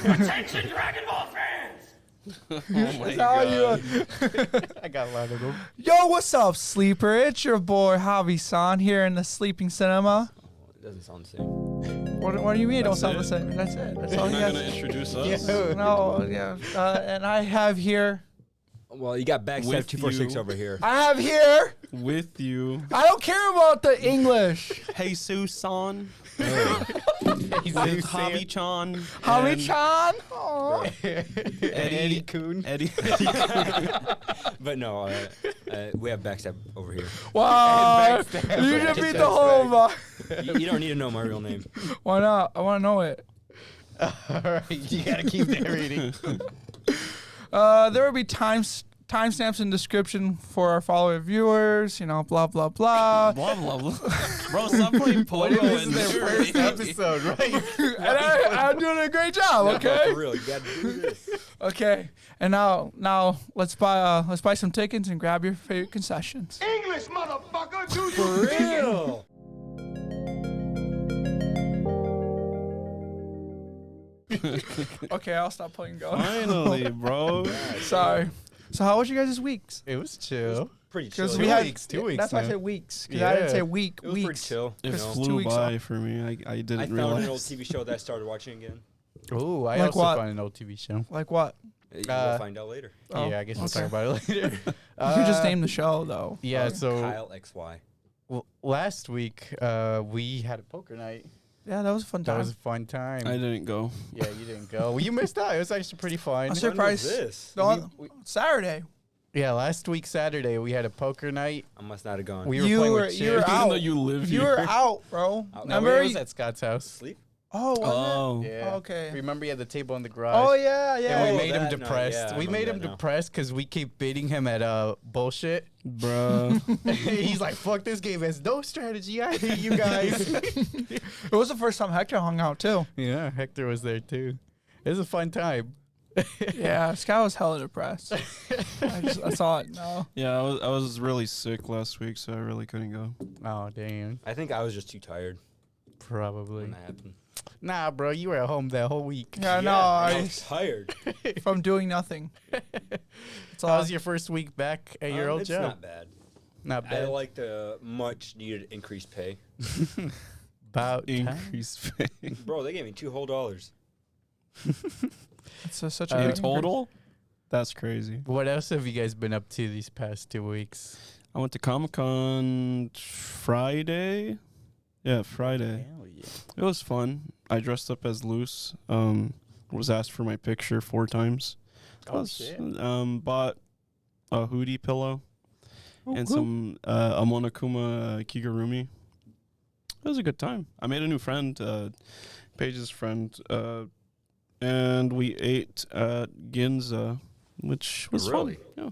Attention, Dragon Ball fans! Oh my God. I got a lot of them. Yo, what's up, sleeper? It's your boy Javi-san here in the sleeping cinema. It doesn't sound the same. What do you mean it don't That's sound it? the same? That's it. That's all You're he not has. gonna introduce us? No, yeah. And I have here. Well, you got Backstab With 246 you. over here. I have here. With you. I don't care about the English. Jesus-san. He's With Javi-chan. Javi-chan. Aw. Eddie Coon. Eddie. But no, we have Backstab over here. Wow. Backstab. You just Just beat the backstab. whole bar. You don't need to know my real name. Why not? I want to know it. All right, you gotta keep narrating. There will be timestamps in description for our follower viewers. You know, blah blah blah. Blah, blah, blah. Bro, stop playing Pogo. This is and their first episode, right? And I'm doing a great job. No, Okay. for real, you gotta do this. Okay. And now let's buy some tickets and grab your favorite concessions. English, motherfucker! Do For real. Okay, I'll stop playing go. Finally, bro. Sorry. So how was you guys' weeks? It was chill. Pretty Because chill. we Two had weeks, 2 weeks That's why I now. said weeks. Because I didn't Yeah. say week. It was pretty Weeks. chill. It You Just know? 2 flew weeks by off. for me. I I didn't found realize. an old TV show that I started watching again. Ooh, I Like also what? found an old TV show. Like what? You'll find out later. Oh, Yeah, I guess we'll okay. talk about it later. You could just name the show though. Yeah, so Kyle XY. last week we had a poker night. Yeah, that was a fun That time. was a fun time. I didn't go. Yeah, you didn't go. Well, you missed out. It was actually pretty fun. I'm surprised. When was this? No, Saturday. Yeah, last week Saturday we had a poker night. I must not have gone. We were You playing were- with you were chicks. Even out. though you live You here. were out, bro. No, No, Remember? it was at Scott's house. Sleep? Oh, was Oh. Yeah. Oh, okay. Remember, you had the table in the garage. Oh yeah, yeah. And we Oh, made him that night, depressed. yeah, I we made him remember that now. depressed because we keep beating him at bullshit. Bruh. He's like, "Fuck, this game has no strategy. I hate you guys." It was the first time Hector hung out too. Yeah, Hector was there too. It was a fun time. Yeah, Scott was hella depressed. That's all I know. Yeah, I was really sick last week, so I really couldn't go. Oh damn, I think I was just too tired probably. when that happened. Nah, bro, you were at home that whole week. Yeah, no, I I was tired. from doing nothing. That's all. How was your first week back at your old it's job? not bad. Not I bad. like the much needed increased pay. About time. Increased pay. Bro, they gave me $2 whole. It's such a In big In total? That's crazy. What else have you guys been up to these past 2 weeks? I went to Comic-Con Friday. Yeah, Friday. Hell yeah. It was fun. I dressed up as Luce. Was asked for my picture 4 times. Oh, shit. Bought a hoodie pillow and cool. some a Monokuma Kigurumi. It was a good time. I made a new friend, Paige's friend, and we ate at Ginza, which was Really? fun. Yeah.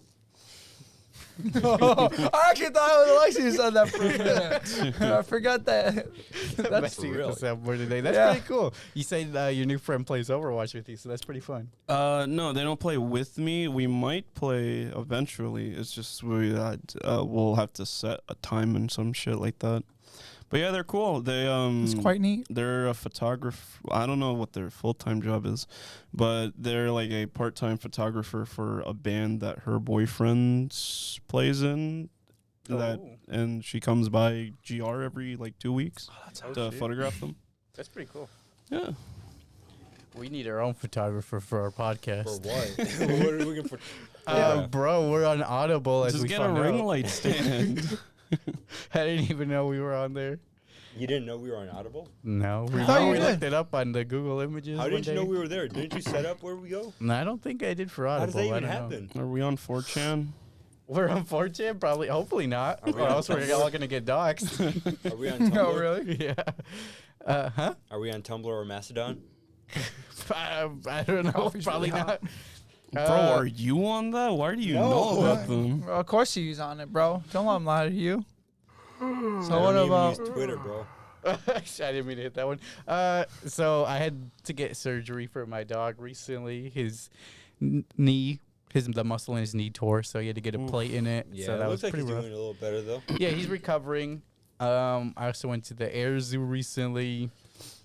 I actually thought it was Aleksey who said that for a minute. I forgot that. That's Messing really- with the soundboard today. That's Yeah. pretty cool. You said your new friend plays Overwatch with you, so that's pretty fun. No, they don't play with me. We might play eventually. It's just we'll have to set a time and some shit like that. But yeah, they're cool. They it's quite neat. They're a photographer. I don't know what their full-time job is, but they're like a part-time photographer for a band that her boyfriend plays in. And she comes by GR every like 2 weeks to photograph them. That's pretty cool. Yeah. We need our own photographer for our podcast. For what? What are we looking for? Bro, we're on Audible as Just we get a found ring out. light stand. I didn't even know we were on there. You didn't know we were on Audible? No, we, thought you we did. looked it up on the Google Images. How one didn't you know day. we were there? Didn't you set up where we go? No, I don't think I did for How Audible. does that I even don't know. happen? Are we on 4chan? We're on 4chan? Probably, hopefully not. Are we Or on else we're Tumblr? all gonna get doxxed. Are we on Tumblr? Oh, really? yeah. Huh? Are we on Tumblr or Mastodon? I don't know. Coffee's Probably really not. Bro, are you on that? Why do you know about them? Well, of course he's on it, bro. Don't let him lie to you. So I what don't even about? use Twitter, bro. I didn't mean to hit that one. So I had to get surgery for my dog recently. His knee, the muscle in his knee tore, so he had to get a plate in it. Yeah, so that it was looks like pretty he's rough. doing a little better though. Yeah, he's recovering. I also went to the air zoo recently.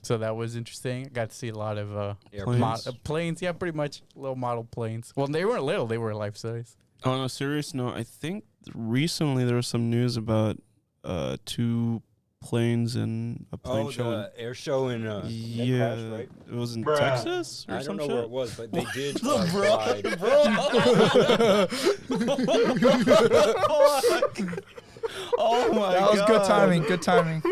So that was interesting. I got to see a lot of Planes. planes. Yeah, pretty much little model planes. Well, they weren't little; they were life size. On a serious note, I think recently there was some news about 2 planes and a plane show. The air show in Yeah, crashed, right? it was in Texas or I some don't know shit. where it was, but they did fly. Oh my That was good timing. Good timing.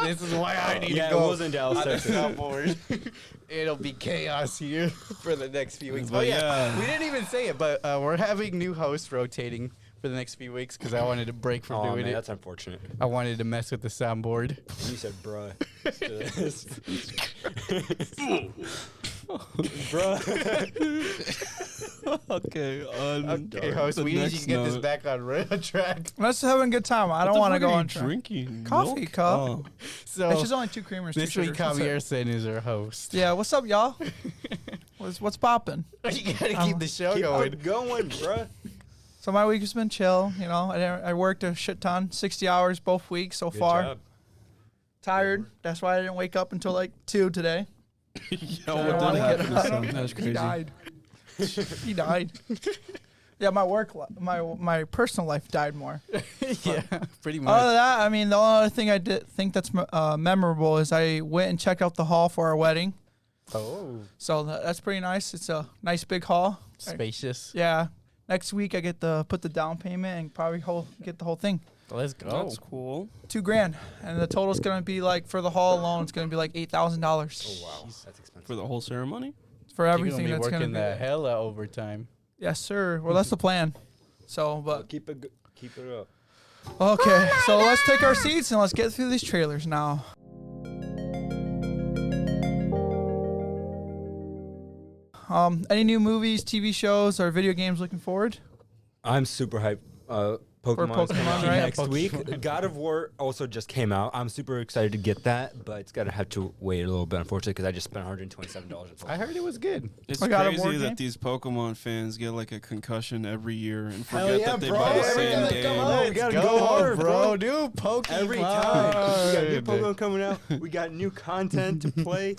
This is why I need Yeah, to it go was in Dallas, on the Texas. soundboard. It'll be chaos here for the next few weeks. But Oh yeah, yeah. we didn't even say it, but we're having new hosts rotating for the next few weeks because I wanted to break from Oh doing man, it. that's unfortunate. I wanted to mess with the soundboard. And you said, "Bruh." Okay, Okay, host, the we need you next to get this note. back on track. Let's having a good time. I don't want to go on track. drinking Coffee milk? cup. Oh. So It's just only 2 creamers. 2 this week, sugars. That's it. Javiersen is our host. Yeah, what's up, y'all? What's popping? You gotta keep the show Keep going. on going, bruh. So my week has been chill. You know, I worked a shit ton, 60 hours both weeks so far. job. Tired. That's why I didn't wake up until like 2 today. Yo, I what don't wanna did get happen? up. to Sam? That was He crazy. died. He died. Yeah, my personal life died more. Yeah, pretty much. Other than that, I mean, the only other thing I did think that's memorable is I went and checked out the hall for our wedding. Oh, So that's pretty nice. It's a nice big hall. spacious. Yeah. Next week I get to put the down payment and probably get the whole thing. Let's go. That's cool. $2,000, and the total's gonna be like for the hall alone, it's gonna be like $8,000 Oh wow, that's expensive. For the whole ceremony? for You're everything. gonna be That's working gonna the be. hella overtime. Yes, sir. Well, that's the plan. So, but Keep it up. okay. So let's take our seats and let's get through these trailers now. Any new movies, TV shows, or video games looking forward? I'm super hyped. Pokemon's coming Pokemon, out right? next week. God of War also just came out. I'm super excited to get that, but it's gonna have to wait a little bit, unfortunately, because I just spent $127 on I heard it was good. It's I got a board crazy game? that these Pokemon fans get like a concussion every year and Hell forget yeah, that they bro. buy the Every same time they game. come out, we gotta go hard, bro. New Pokemon. Every time. We got new Pokemon coming out. We got new content to play.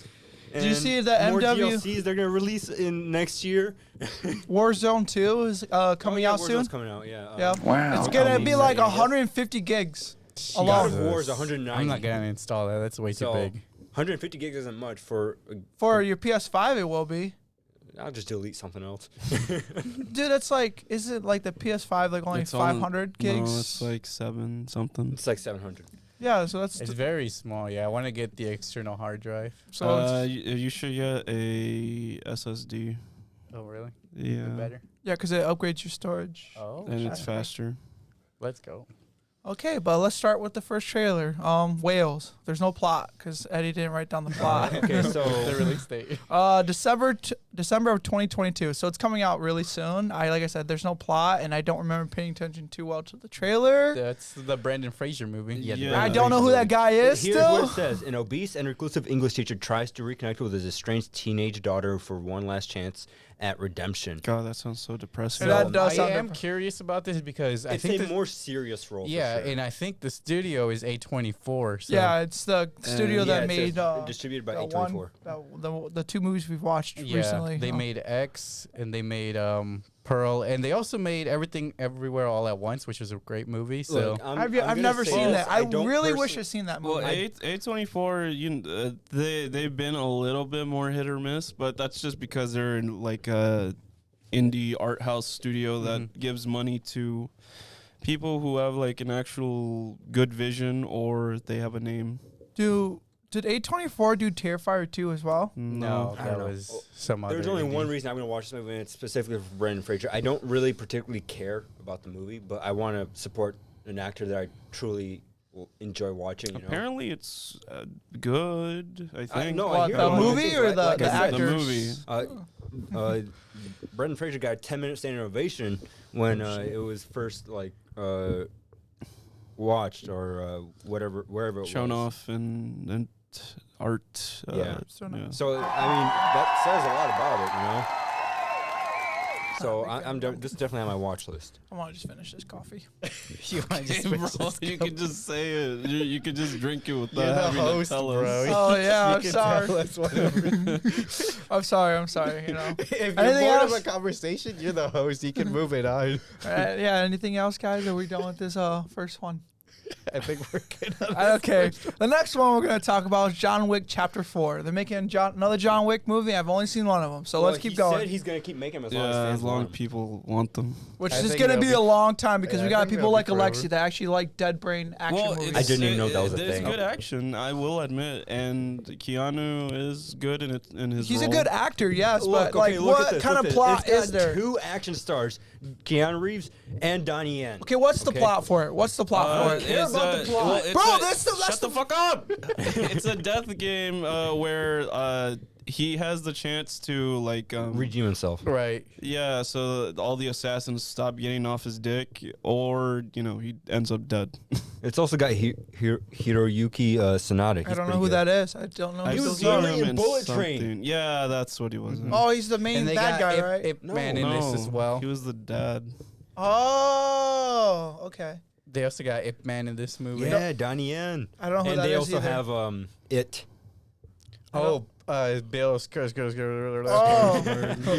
Did you and see the more MW DLCs they're gonna release in next year? Warzone 2 is coming out soon? Warzone's coming out, yeah. Yeah. Wow. It's gonna be like exciting. 150 gigs. God alone. of War is 190. I'm not gonna install that. That's way too So, big. 150 gigs isn't much for. For your PS5, it will be. I'll just delete something else. Dude, that's like, is it like the PS5 like only It's 500 gigs? No, it's like 7 something. It's like 700. Yeah, so that's It's very small. Yeah, I want to get the external hard drive. so it's, You should get a SSD. Oh, really? Yeah. Better. yeah, because it upgrades your storage. Oh, And it's shit. faster. Let's go. Okay, but let's start with the first trailer. Whales. There's no plot because Eddie didn't write down the plot. Okay, so The release date. December of 2022. So it's coming out really soon. Like I said, there's no plot, and I don't remember paying attention too well to the trailer. That's the Brandon Fraser movie. Yeah. I don't know who that guy is. Here's Still, what it says. An obese and reclusive English teacher tries to reconnect with his estranged teenage daughter for one last chance at redemption. God, that sounds so depressing. That does I sound am different. curious about this because I It's think a this- more serious role. yeah, for sure. and I think the studio is A24. So yeah, it's the studio Yeah, that it made says distributed by that A24. the 2 movies we've watched yeah, recently. they made X and they made Pearl, and they also made Everything Everywhere All at Once, which was a great movie. So Look, I'm I've gonna never say seen this, that. I don't really wish person- I'd seen that Well, movie. A24, they've been a little bit more hit or miss, but that's just because they're in like a indie art house studio that gives money to people who have like an actual good vision or they have a name. Did A24 do Terrifier 2 as well? no, I that don't know. was some other. There's only one indie. reason I'm going to watch this movie, and it's specifically for Brendan Fraser. I don't really particularly care about the movie, but I want to support an actor that I truly will enjoy watching. You know? Apparently, it's good. I think. no, I What, hear the a lot of movie things, or right? the Like I said, actors? The movie. Brendan Fraser got a 10-minute standing ovation when it was first watched or wherever it Shown was. off and art. Yeah. So no. So I mean that says a lot about it, you know. So I'm this is definitely on my watch list. I want to just finish this coffee. You want to just Hey, bro, you could just say it. You could just drink it without You're the having host, to tell bro. us. Oh yeah, You I'm can sorry. tell us whatever. I'm sorry. You know. If you're Anything bored of else? a conversation, you're the host. You can move it on. Yeah. Anything else, guys? Are we done with this first one? I think we're good. On this. Okay. The next one we're gonna talk about is John Wick Chapter 4. They're making another John Wick movie. I've only seen one of them, so let's keep He going. said he's gonna keep making them as long as Yeah, fans as long want as 'em. people want them. Which I is think gonna they'll be be- a long time because Yeah, we I got think people they'll be like forever. Aleksey that actually like dead brain action movies. I didn't even know that was a It's thing. good action, I will admit, and Keanu is good in his He's a role. good actor, yes, but Look, like, okay, look at what this, kind look of at plot this. It's is got there? 2 action stars, Keanu Reeves and Donnie Yen. Okay, what's the plot for it? What's the plot for it? care about the plot. it's Bro, a- that's shut the fuck up. It's a death game where he has the chance to like Redeem himself. Right. yeah, so all the assassins stop getting off his dick, or he ends up dead. It's also got Hiroyuki Sanada. I don't know who that is. I don't know. I've who was those are. seen literally him in in Bullet Train. something. Yeah, that's what he was in. Oh, he's the main And they bad got guy, right? Ip Man in no, this as well. he was the dad. Oh, okay. They also got Ip Man in this movie. Yeah, Donnie Yen. I don't know who And that they is also either. have It. Oh, Bill. Oh,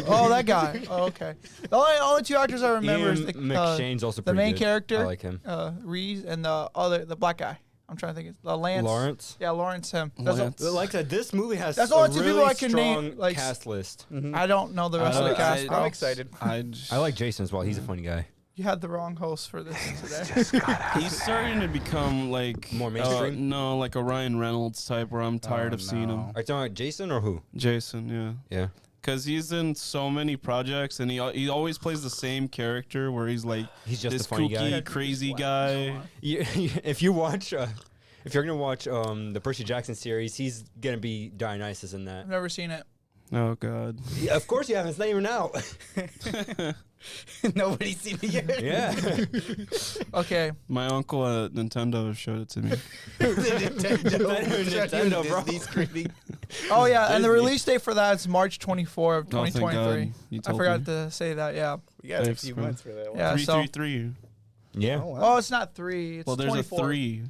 oh, that guy. Oh, okay. The only 2 actors I remember is Ian the McShane's also the pretty main good. character, I like him. Reese, and the black guy. I'm trying to think. The Lance. Lawrence. Yeah, Lawrence. Him. Lance. Like I said, this movie has That's a only 2 people really I can name, strong like, cast list. I don't know the rest of the cast. I'm bro. excited. I like Jason as well. He's a funny guy. You had the wrong host for this today. He's starting to become like More mainstream? no, like a Ryan Reynolds type, where I'm tired of seeing him. no. Are you talking about Jason or who? Jason, yeah. Yeah. Because he's in so many projects, and he always plays the same character, where he's like He's just this a funny kooky, guy. crazy guy. If you watch, if you're gonna watch the Percy Jackson series, he's gonna be Dionysus in that. I've never seen it. Oh God. Yeah, of course you haven't. It's not even out. Nobody's seen it yet. Yeah. Okay. My uncle at Nintendo showed it to me. Nintendo, bro. Disney screening. Oh yeah, and the Disney. release date for that is March 24 of Oh, thank 2023. God. You I told forgot me. to say that. Yeah. We got a Thanks, few bro. months for that one. Yeah. So. 333. Yeah. Oh, wow. Oh, it's not 3. It's Well, there's 24. a 3.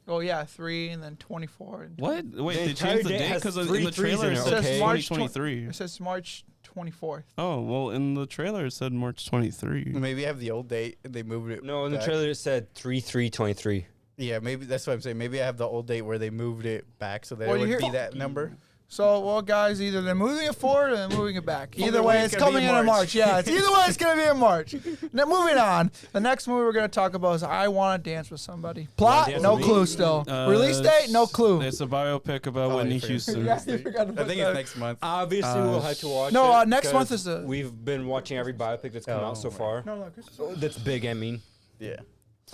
Oh yeah, 3 and then 24. And What? Wait, The they entire changed the date date has because in 3 the trailer in it it. said Okay. March 2023. It says March 24th. Oh well, in the trailer it said March 23. Maybe I have the old date and they moved it. No, in the back. trailer it said 3/3/23. Yeah, maybe that's what I'm saying. Maybe I have the old date where they moved it back so that Well, it you would hear- be that number. So, well, guys, either they're moving it forward or they're moving it back. Either Either way, way, it's it's gonna coming be in in in March. March. Yeah, either way, it's going to be in March. Now, moving on. The next movie we're going to talk about is I Want to Dance with Somebody. Plot, Dance no with Me? clue still. Release date, no clue. It's a biopic about Oh, Whitney you forgot. Houston. Yeah, you forgot to I put think that. it's next month. Obviously, we'll have to watch No, it. next because month is the- We've been watching every biopic that's come Oh, out so far. No, Chris. That's big, I mean. Yeah.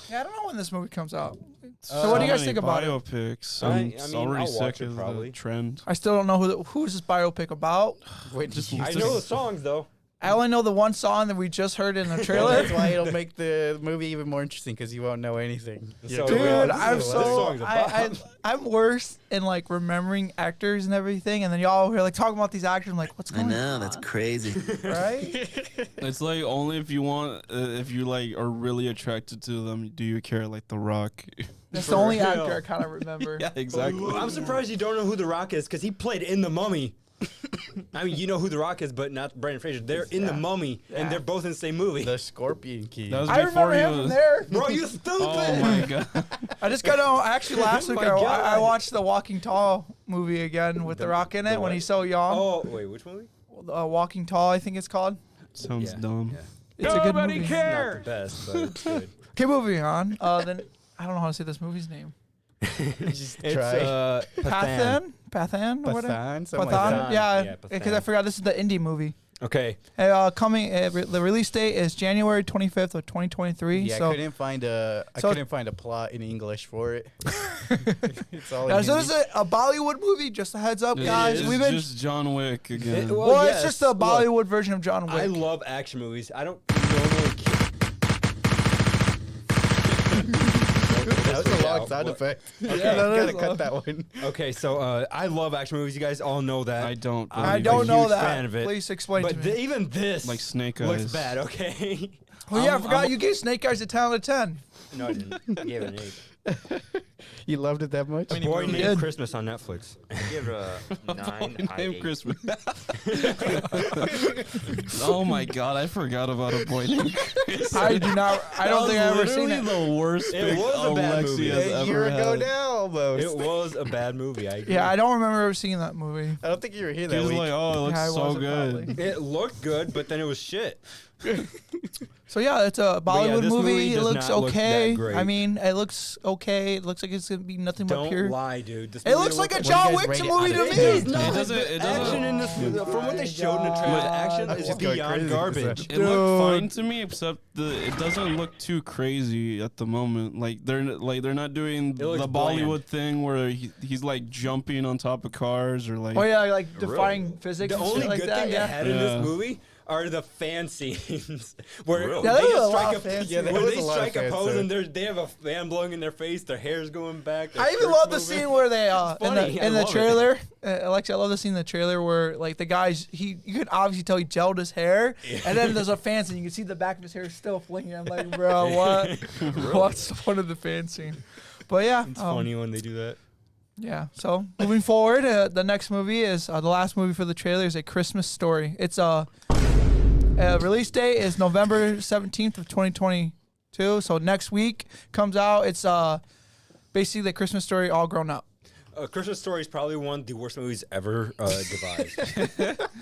Yeah, I don't know when this movie comes out. So what do you guys think about it? biopics? I I'm mean, already I'll sick watch it of probably. the trend. I still don't know who's this biopic about. Wait, I know the songs, though. I only know the one song that we just heard in the Well, trailer. that's why it'll make the movie even more interesting because you won't know anything. So, Dude, yeah, this I'm is what this so song's about. I'm worse in like remembering actors and everything, and then y'all are like talking about these actors. I'm like, what's I going on? know, that's crazy. Right? It's like only if you want, if you like are really attracted to them, do you care like The Rock? That's the only real. actor I kind of remember. Yeah, exactly. I'm surprised you don't know who The Rock is because he played in The Mummy. I mean, you know who The Rock is, but not Brendan Fraser. They're in The Mummy, and they're both in the same movie. The Scorpion Key. That was I before remember he him was. from there. Bro, you stupid! Oh my god! I just got to actually last week my I God. watched the Walking Tall movie again with The Rock in it the when what? he's so young. Oh, wait, which movie? Walking Tall, I think it's called. Sounds Yeah, dumb. yeah. It's a good movie. Not the best, but it's good. Okay, moving on. Then I don't know how to say this movie's name. Just It's try. Pathan, or whatever. Pathan, something Pathan, like that. yeah, Yeah, because I Pathan. forgot this is the indie movie. Okay. The release date is January 25th of 2023. Yeah, so I couldn't find a so- couldn't find a plot in English for it. It's all Yeah, in so this Hindi. is a Bollywood movie. Just a heads up, It guys. is We've been just John Wick again. well, yes, it's just a look, Bollywood version of John Wick. I love action movies. I don't normally care. That was a long sound effect. Okay, gotta cut that one. Okay, so I love action movies. You guys all know that. I don't. I I'm don't a know huge that. fan of it. Please explain But to me. even this Like Snake looks Eyes. bad. Okay. Oh yeah, I forgot you gave Snake Eyes a 10 out of 10. No, I didn't. I gave it an 8. You loved it that much? Boy You Named did. Christmas on Netflix. Give it a 9 out of Name 8. Christmas. Oh my god, I forgot about A Boy Named Christmas. I do not. I don't think I've ever seen it. The worst It pick was a bad Aleksey movie. has A ever year ago had. now, almost. It was a bad movie. I agree. Yeah, I don't remember ever seeing that movie. I don't think you were here He that was week. like, oh, it looks Yeah, I so wasn't good. probably. It looked good, but then it was shit. So yeah, it's a Bollywood this movie movie. It does looks not look that okay. great. I mean, it looks okay. It looks like it's gonna be nothing but Don't pure. lie, dude. This It movie looks like a looks What do John you guys Wick rate it movie out to of me. 10? It doesn't. It Action doesn't- in this movie, from what they showed in the trailer, the action is just going beyond crazy. garbage. It looked fine to me, except it doesn't look too crazy at the moment. Like they're not doing It looks the Bollywood thing where he's like jumping on top of cars or like. Oh yeah, like defying physics. The and only shit like good that, thing yeah. they had in Yeah. this movie are the fan scenes where Really? Yeah, they there was just a lot strike of fan Yeah, there where was they a lot of strike a fan pose stuff. and they have a fan blowing in their face, their hair's going back. Their I even shirt's love the moving. scene where they funny. I in the love it. trailer. Alexa, I love the scene in the trailer where like the guys you could obviously tell he gelled his hair, and then there's a fan scene. You can see the back of his hair still flinging. I'm like, bro, what? What's the point of the fan scene? But yeah, It's funny when they do that. yeah. So moving forward, the next movie is the last movie for the trailer is A Christmas Story. It's release date is November 17th of 2022. So next week comes out. It's basically the Christmas Story all grown up. Christmas Story is probably one of the worst movies ever devised.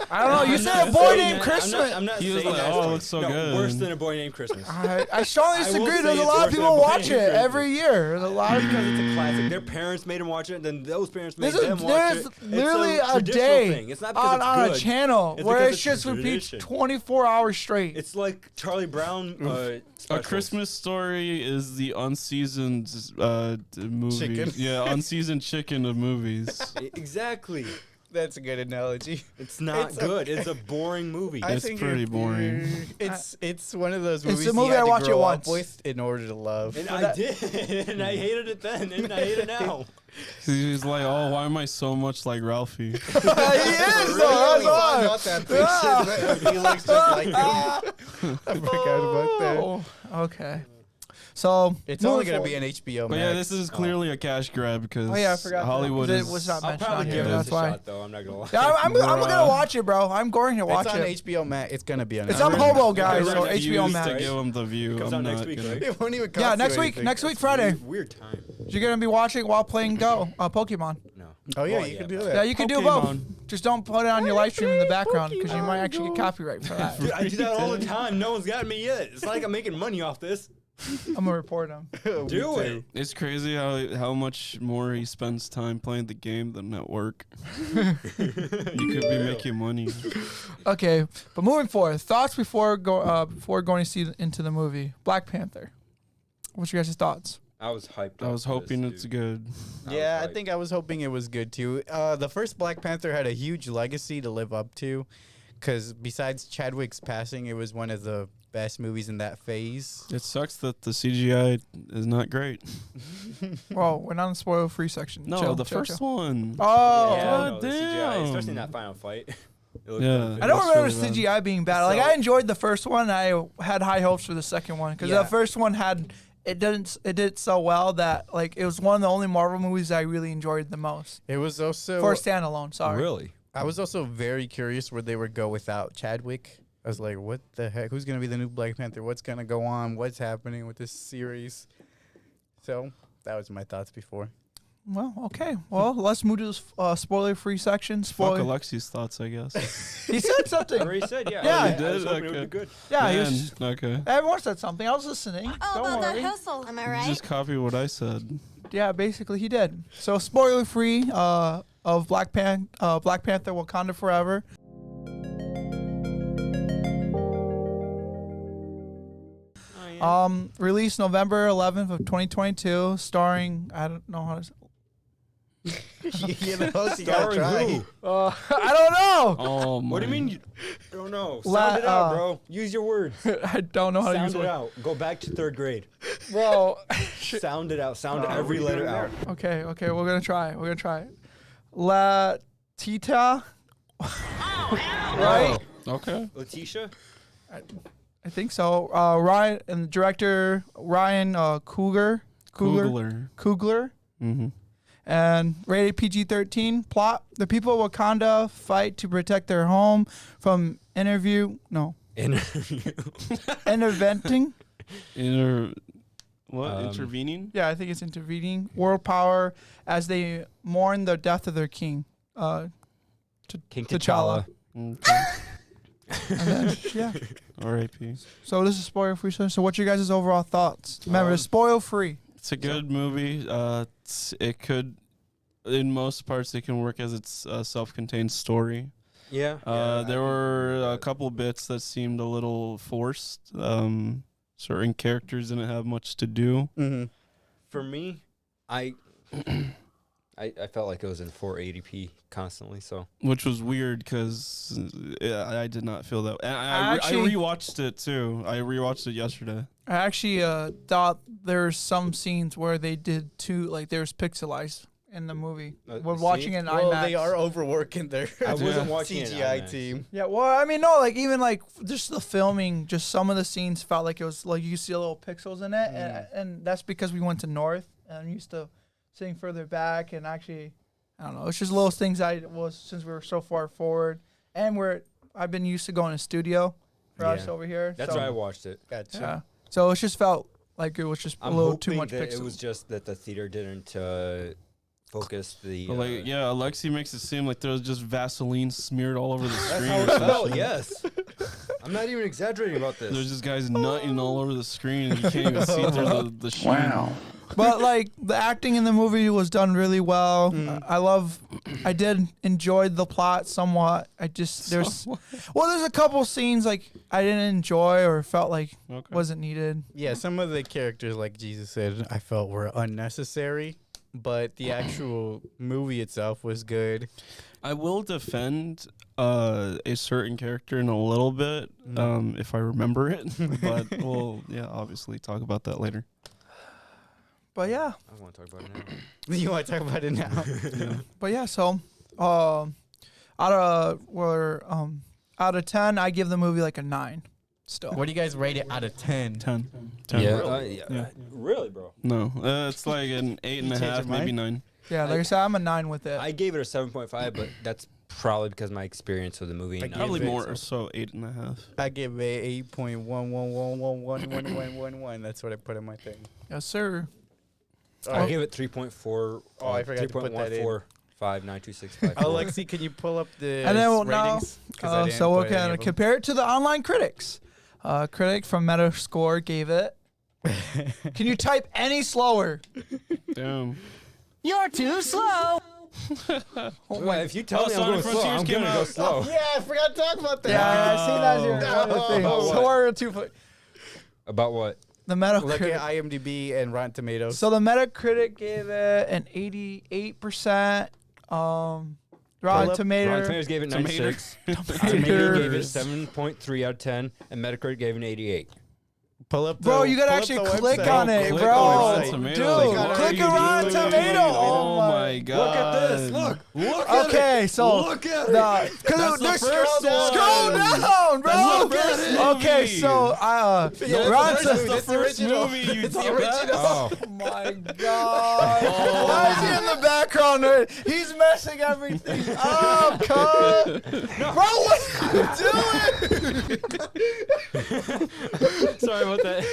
I don't know. You said A Boy Named Christmas. I'm not He was saying like, that "Oh, it's it looks so good." Worse than A Boy Named Christmas. I strongly I will disagree. say There's a it's lot of worse people than watch Boy it Named every year. There's a lot of Because it's a classic. Their parents made them watch it, and then those parents made There's them watch there's it. literally It's a traditional day thing. It's not because on it's a good. channel It's where because it it's just a repeats tradition. 24 hours straight. It's like Charlie Brown. A specials. Christmas Story is the unseasoned movie. Chicken. Yeah, unseasoned chicken of movies. Exactly. That's a good analogy. It's not It's good. okay. It's a boring movie. It's pretty boring. It's one of those It's movies a movie you had I to watch it grow once. up with in order to love. And I did, and I hated it then, and I hate it now. He's like, oh, why am I so much like Ralphie? He is, though. That's why. Not that picture. He looks just like him. I forgot about that. Oh, okay. So It's only moving gonna be forward. an HBO But Max. yeah, this is clearly a cash grab because Oh yeah, I forgot. Hollywood that. is. It was not I'll mentioned probably on give here. it That's a why. shot, though. I'm not gonna lie. Yeah, I'm gonna watch it, bro. I'm going to watch It's on it. HBO Max. It's gonna be on. It's HBO. on Hobo, I guys. So refuse HBO to Max. give him the view. Comes I'm out next not week, gonna. right? It won't even. Yeah, cost next you week. anything. Next week, Friday. Weird time. You're gonna be watching while playing Pokemon. No. Oh yeah, Well, you yeah, can do but- that. Yeah, you can do both. Pokemon. Just don't put it on your live stream in the background because you might actually get copyright for that. Dude, I do that all the time. No one's got me yet. It's not like I'm making money off this. I'm gonna report him. Do it. It's crazy how much more he spends time playing the game than at work. You could be making money. Okay, but moving forward, thoughts before going to see into the movie Black Panther. What's your guys' thoughts? I was hyped. I was hoping it's good. Yeah, I hyped. think I was hoping it was good too. The first Black Panther had a huge legacy to live up to, because besides Chadwick's passing, it was one of the best movies in that phase. It sucks that the CGI is not great. Well, we're not in the spoiler-free section. No, Chill, the chill, first chill. one. Oh, Yeah, God no, the CGI, damn. especially in that final fight. It looked Yeah. perfect. I don't That's remember really bad. CGI being bad. Like So- I enjoyed the first one. I had high hopes for the second one because Yeah. the first one it did so well that like it was one of the only Marvel movies I really enjoyed the most It was also for a standalone. Sorry. Really? I was also very curious where they would go without Chadwick. I was like, what the heck? Who's going to be the new Black Panther? What's going to go on? What's happening with this series? So that was my thoughts before. Well, okay. Well, let's move to the spoiler-free section. Fuck Spoiler. Alexi's thoughts, I guess. He said I something. already said, yeah. Yeah. I You was did? hoping it Okay. would be good. Yeah, he Man, was. okay. Everyone said something. I was listening. Oh, Don't about that worry. hustle, am I right? Just copy what I said. Yeah, basically he did. So spoiler-free of Black Panther: Wakanda Forever. Released November 11th of 2022, starring I don't know how to say. You know, you gotta Starring try. who? I don't know. Oh my. What do you mean? I don't know. La- Sound it out, bro. Use your words. I don't know how to use Sound it it. out. Go back to 3rd grade. Bro. Sound it out. Sound every letter out. Okay, we're gonna try it. La Tita. Right? Okay. Letitia? I think so. Ryan and the director Ryan Coogler. Mm-hmm. And rated PG-13. Plot: the people of Wakanda fight to protect their home from interventing. Intervening? Yeah, I think it's intervening world power as they mourn the death of their king. King T'Challa. Okay. And then, yeah. R.I.P. So this is spoiler free. So what's your guys' overall thoughts? Remember, it's spoil free. It's a good movie. It could, in most parts, it can work as its self-contained story. Yeah. There were a couple bits that seemed a little forced. Certain characters didn't have much to do. Mm-hmm. For me, I felt like it was in 480p constantly. So Which was weird because I did not feel that. And I I actually- rewatched it too. I rewatched it yesterday. I actually thought there's some scenes where they did too, like there's pixelized in the movie. We're watching it in Well, IMAX. they are overworking their I wasn't watching it in CGI IMAX. team. Yeah, well, I mean, no, like even like just the filming, just some of the scenes felt like it was like you see little pixels in it, and that's because we went to North and I'm used to sitting further back, and actually, I don't know, it's just little things since we were so far forward, and I've been used to going to studio for us Yeah. over here. that's so, why I watched it. Gotcha. Yeah, so it just felt like it was just a I'm little hoping too much that pixels. it was just that the theater didn't focus the. But Aleksey makes it seem like there was just Vaseline smeared all over the That's screen. how or it some felt. shit. Yes. I'm not even exaggerating about this. There's just guys nutting all over the screen, and you can't even see through the sheen. Wow. But like the acting in the movie was done really well. I did enjoy the plot somewhat. There's a couple scenes like I didn't enjoy or felt like wasn't needed. Yeah, some of the characters, like Jesus said, I felt were unnecessary, but the actual movie itself was good. I will defend a certain character in a little bit, if I remember it. But we'll, obviously talk about that later. But yeah. I want to talk about it now. You want to talk about it now? But yeah, so out of 10, I give the movie like a 9 still. What do you guys rate it out of 10? 10. Yeah. Really, bro? No, it's like an 8.5, maybe 9. Yeah, like I said, I'm a 9 with it. I gave it a 7.5, but that's probably because of my experience with the movie. I and Probably give it- more, so 8.5. I give it 8.1111111. That's what I put in my thing. Yes, sir. I gave it 3.4. Oh, I forgot to put that in. 3.1459265. Alexi, can you pull up the And then now, ratings? 'Cause I didn't so we're put any gonna of them. compare it to the online critics. Critic from Metascore gave it. Can you type any slower? Damn. You're too slow. If you tell me I'm Sonic going slow, Frontiers I'm came going to go out. slow. Yeah, I forgot to talk about that. Yeah, I see that here. No. Thing. About So what? we're 2 foot. About what? The Look Metacritic. at IMDb and Rotten Tomatoes. So the Metacritic gave it an 88%. Rotten Rotten Tomatoes. Tomatoes gave it Tomato. 96. Tomatoes. IMDb gave it 7.3 out of 10, and Metacritic gave it an 88. pull up the Bro, you gotta pull up actually the click website. on it, Click bro. on Rotten Dude, Tomatoes. What click are on you Rotten doing? Tomato. Oh my god. Look at this. Look at Okay, so Look at because That's the first one. scroll down, bro. That's the first Okay, movie. so that's Rotten. the That's the first movie you It's the thought that? original. Oh. Oh my god! Why is he in the background? He's messing everything up, cuz. Bro, what are you doing? Sorry about that.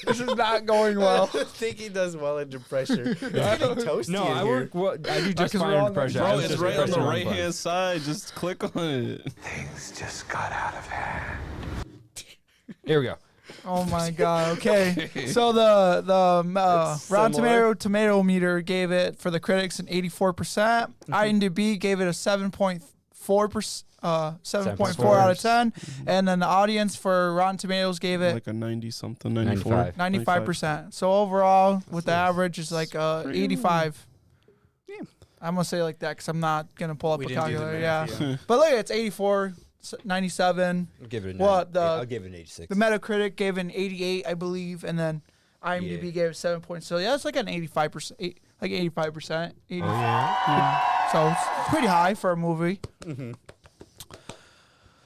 This is not going well. I think he does well under pressure. It's getting toasty No, in I here. work. Well, I do just 'cause fine we're under on the- pressure. Bro, I was it's just right on pressing the wrong right button. hand side. Just click on it. Things just got out of hand. Here we go. Oh my god. Okay. So the It's Rotten similar. Tomato meter gave it for the critics an 84%. IMDb gave it a 7.4%. 7.4 out of 10, and then the audience for Rotten Tomatoes gave it Like a 90 something, 94. 95. 95%. So overall, with the average, is like 85. I'm gonna say it like that because I'm not gonna pull up We a didn't do the calculator. math, Yeah, but look, it's 84, 97. I'll give it a What, I'll give it an 86. The Metacritic gave it an 88, I believe, and then IMDb Yeah. gave it 7 points. So yeah, it's like an 85%, like 85%. 80. yeah. So it's pretty high for a movie.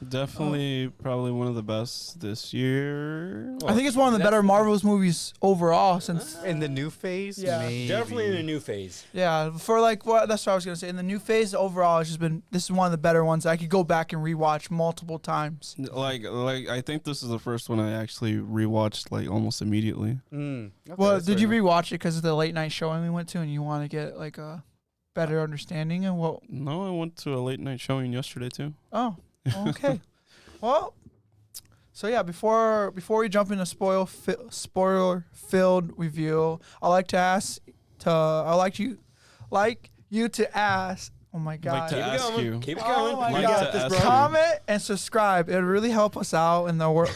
Definitely, probably one of the best this year. I think it's one of the better Marvel's movies overall since. In the new phase, Yeah. maybe. Definitely in a new phase. Yeah, for like what that's what I was gonna say. In the new phase overall, it's just been this is one of the better ones I could go back and rewatch multiple times. Like I think this is the first one I actually rewatched like almost immediately. Okay, Well, that's did you fair rewatch it because of the late night showing we went to, and you want to get like a better understanding of what? No, I went to a late night showing yesterday too. Oh, okay. Well, so yeah, before we jump into spoiler filled review, I like you to ask. Oh my God. Like to ask you. Keep it Oh going. my Like God. to ask you. Comment and subscribe. It would really help us out in the world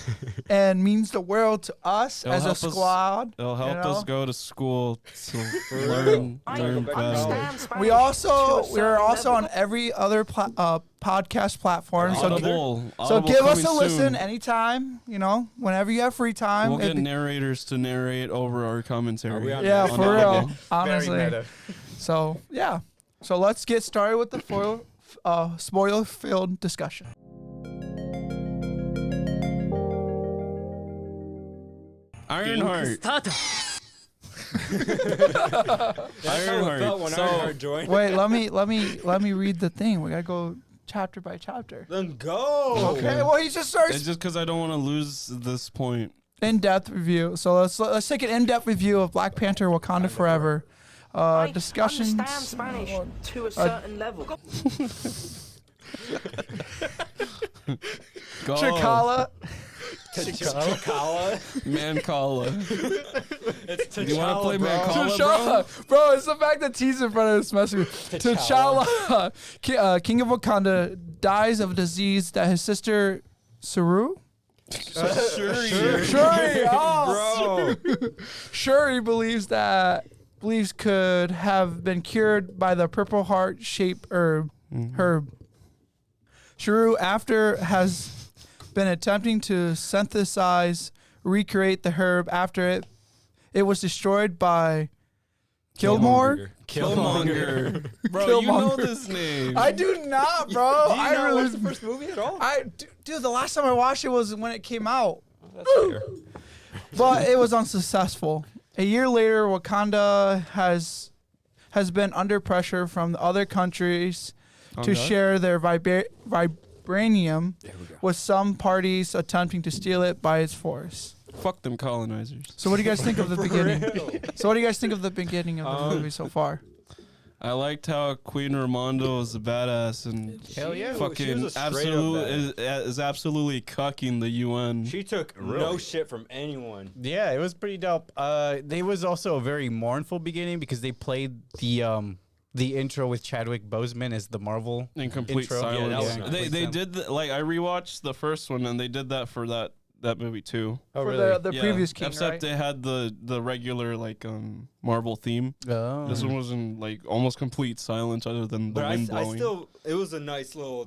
and means the world to us It'll as a help us- squad. It'll help know? us go to school to learn fast. We're also on every other podcast platform. Audible So give us a coming listen soon. anytime, whenever you have free time. We'll If get the- narrators to narrate over our commentary. Are we on yeah, On for real. Audible. Honestly. Very meta. So, yeah. So let's get started with the spoiler-filled discussion. Ironheart. That's how it Ironheart. felt when So- Ironheart joined. Wait, let me read the thing. We gotta go chapter by chapter. Then go. Okay. Well, he just starts It's just because I don't want to lose this point. in-depth review. So let's take an in-depth review of Black Panther: Wakanda Forever. Discussions. Understand Spanish to a certain level. Go. Chikala. T'Challa. Mancala. It's Do you want to play T'Challa, bro. Mancala, bro? T'Challa. Bro, it's the fact that T's in front of this mess with me. T'Challa. King of Wakanda dies of a disease that his sister Saru. Shuri. Oh. Bro. Shuri believes could have been cured by the purple heart shaped herb. Shuri, after has been attempting to recreate the herb after it was destroyed by Killmonger. Killmonger. Bro, you Killmonger. know this name. I do not, bro. I not really watch the first movie at all? dude, the last time I watched it was when it came out. But it was unsuccessful. A year later, Wakanda has been under pressure from the other countries to share their vibranium, with some parties attempting to steal it by its force. Fuck them colonizers. So what do you guys think of the beginning? So what do you guys think of the beginning of the movie so far? I liked how Queen Ramonda was a badass and Hell yeah. She fucking was a straight up is absolutely cucking the UN. She took no shit from anyone. Yeah, it was pretty dope. They was also a very mournful beginning because they played the intro with Chadwick Boseman as the Marvel in complete intro. silence. Yeah, that was nice. They did I rewatched the first one and they did that for that movie too. Oh, For really? the previous King, Except right? they had the regular Marvel theme. Oh. This one was in almost complete silence other than the But wind I blowing. still, it was a nice little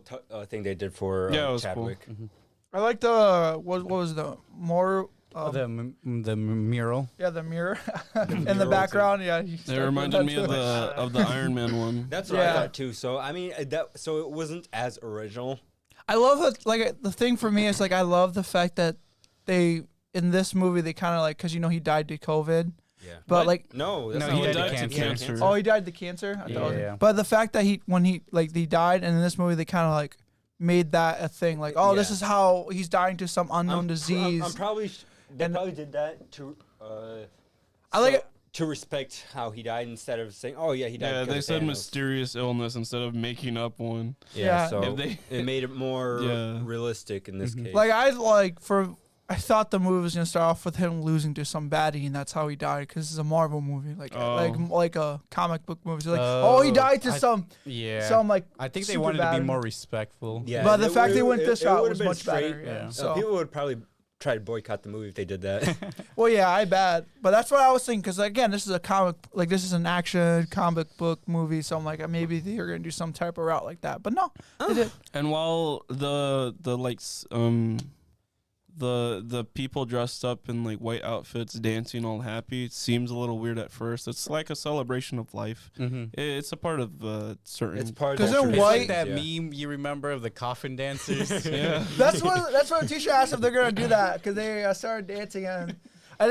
thing they did for Yeah, it was cool. Chadwick. I like the what was the more the mural. yeah, the mirror in the mural, background. Yeah, It reminded me of the Iron Man one. That's what Yeah. I thought too. So I mean, so it wasn't as original. I love it. Like the thing for me is I love the fact that they in this movie they kind of because he died to COVID. Yeah, But no, that's No, not he what died it to is. cancer. oh, he died to cancer. I Yeah, thought- yeah. But the fact that he died, and in this movie they kind of made that a thing. This Yeah. is how he's dying to some unknown disease. I'm probably they And- probably did that to. I like it. To respect how he died instead of saying, "Oh yeah, he died." Yeah, because they of said Thanos." mysterious illness instead of making up one. Yeah, Yeah. so If they- it made it more Yeah. realistic in this case. I thought the movie was gonna start off with him losing to some baddie, and that's how he died. Because it's a Marvel movie, like a comic book movie. So he died to some I think they super wanted to bad. be more respectful. Yeah, But the it fact they went it this route would've was been much straight. better. Yeah. Yeah. So People would probably try to boycott the movie if they did that. Well, yeah, I bet. But that's what I was thinking. Because, again, this is a comic, like, this is an action comic book movie. So I'm like, maybe they're going to do some type of route like that. But no, they did. And while the people dressed up in like white outfits dancing all happy, it seems a little weird at first. It's like a celebration of life. It's a part of certain. It's part Because of they're tradition, white. Like that meme you remember of the coffin dancers. Yeah. That's what Tisha asked if they're gonna do that because they started dancing and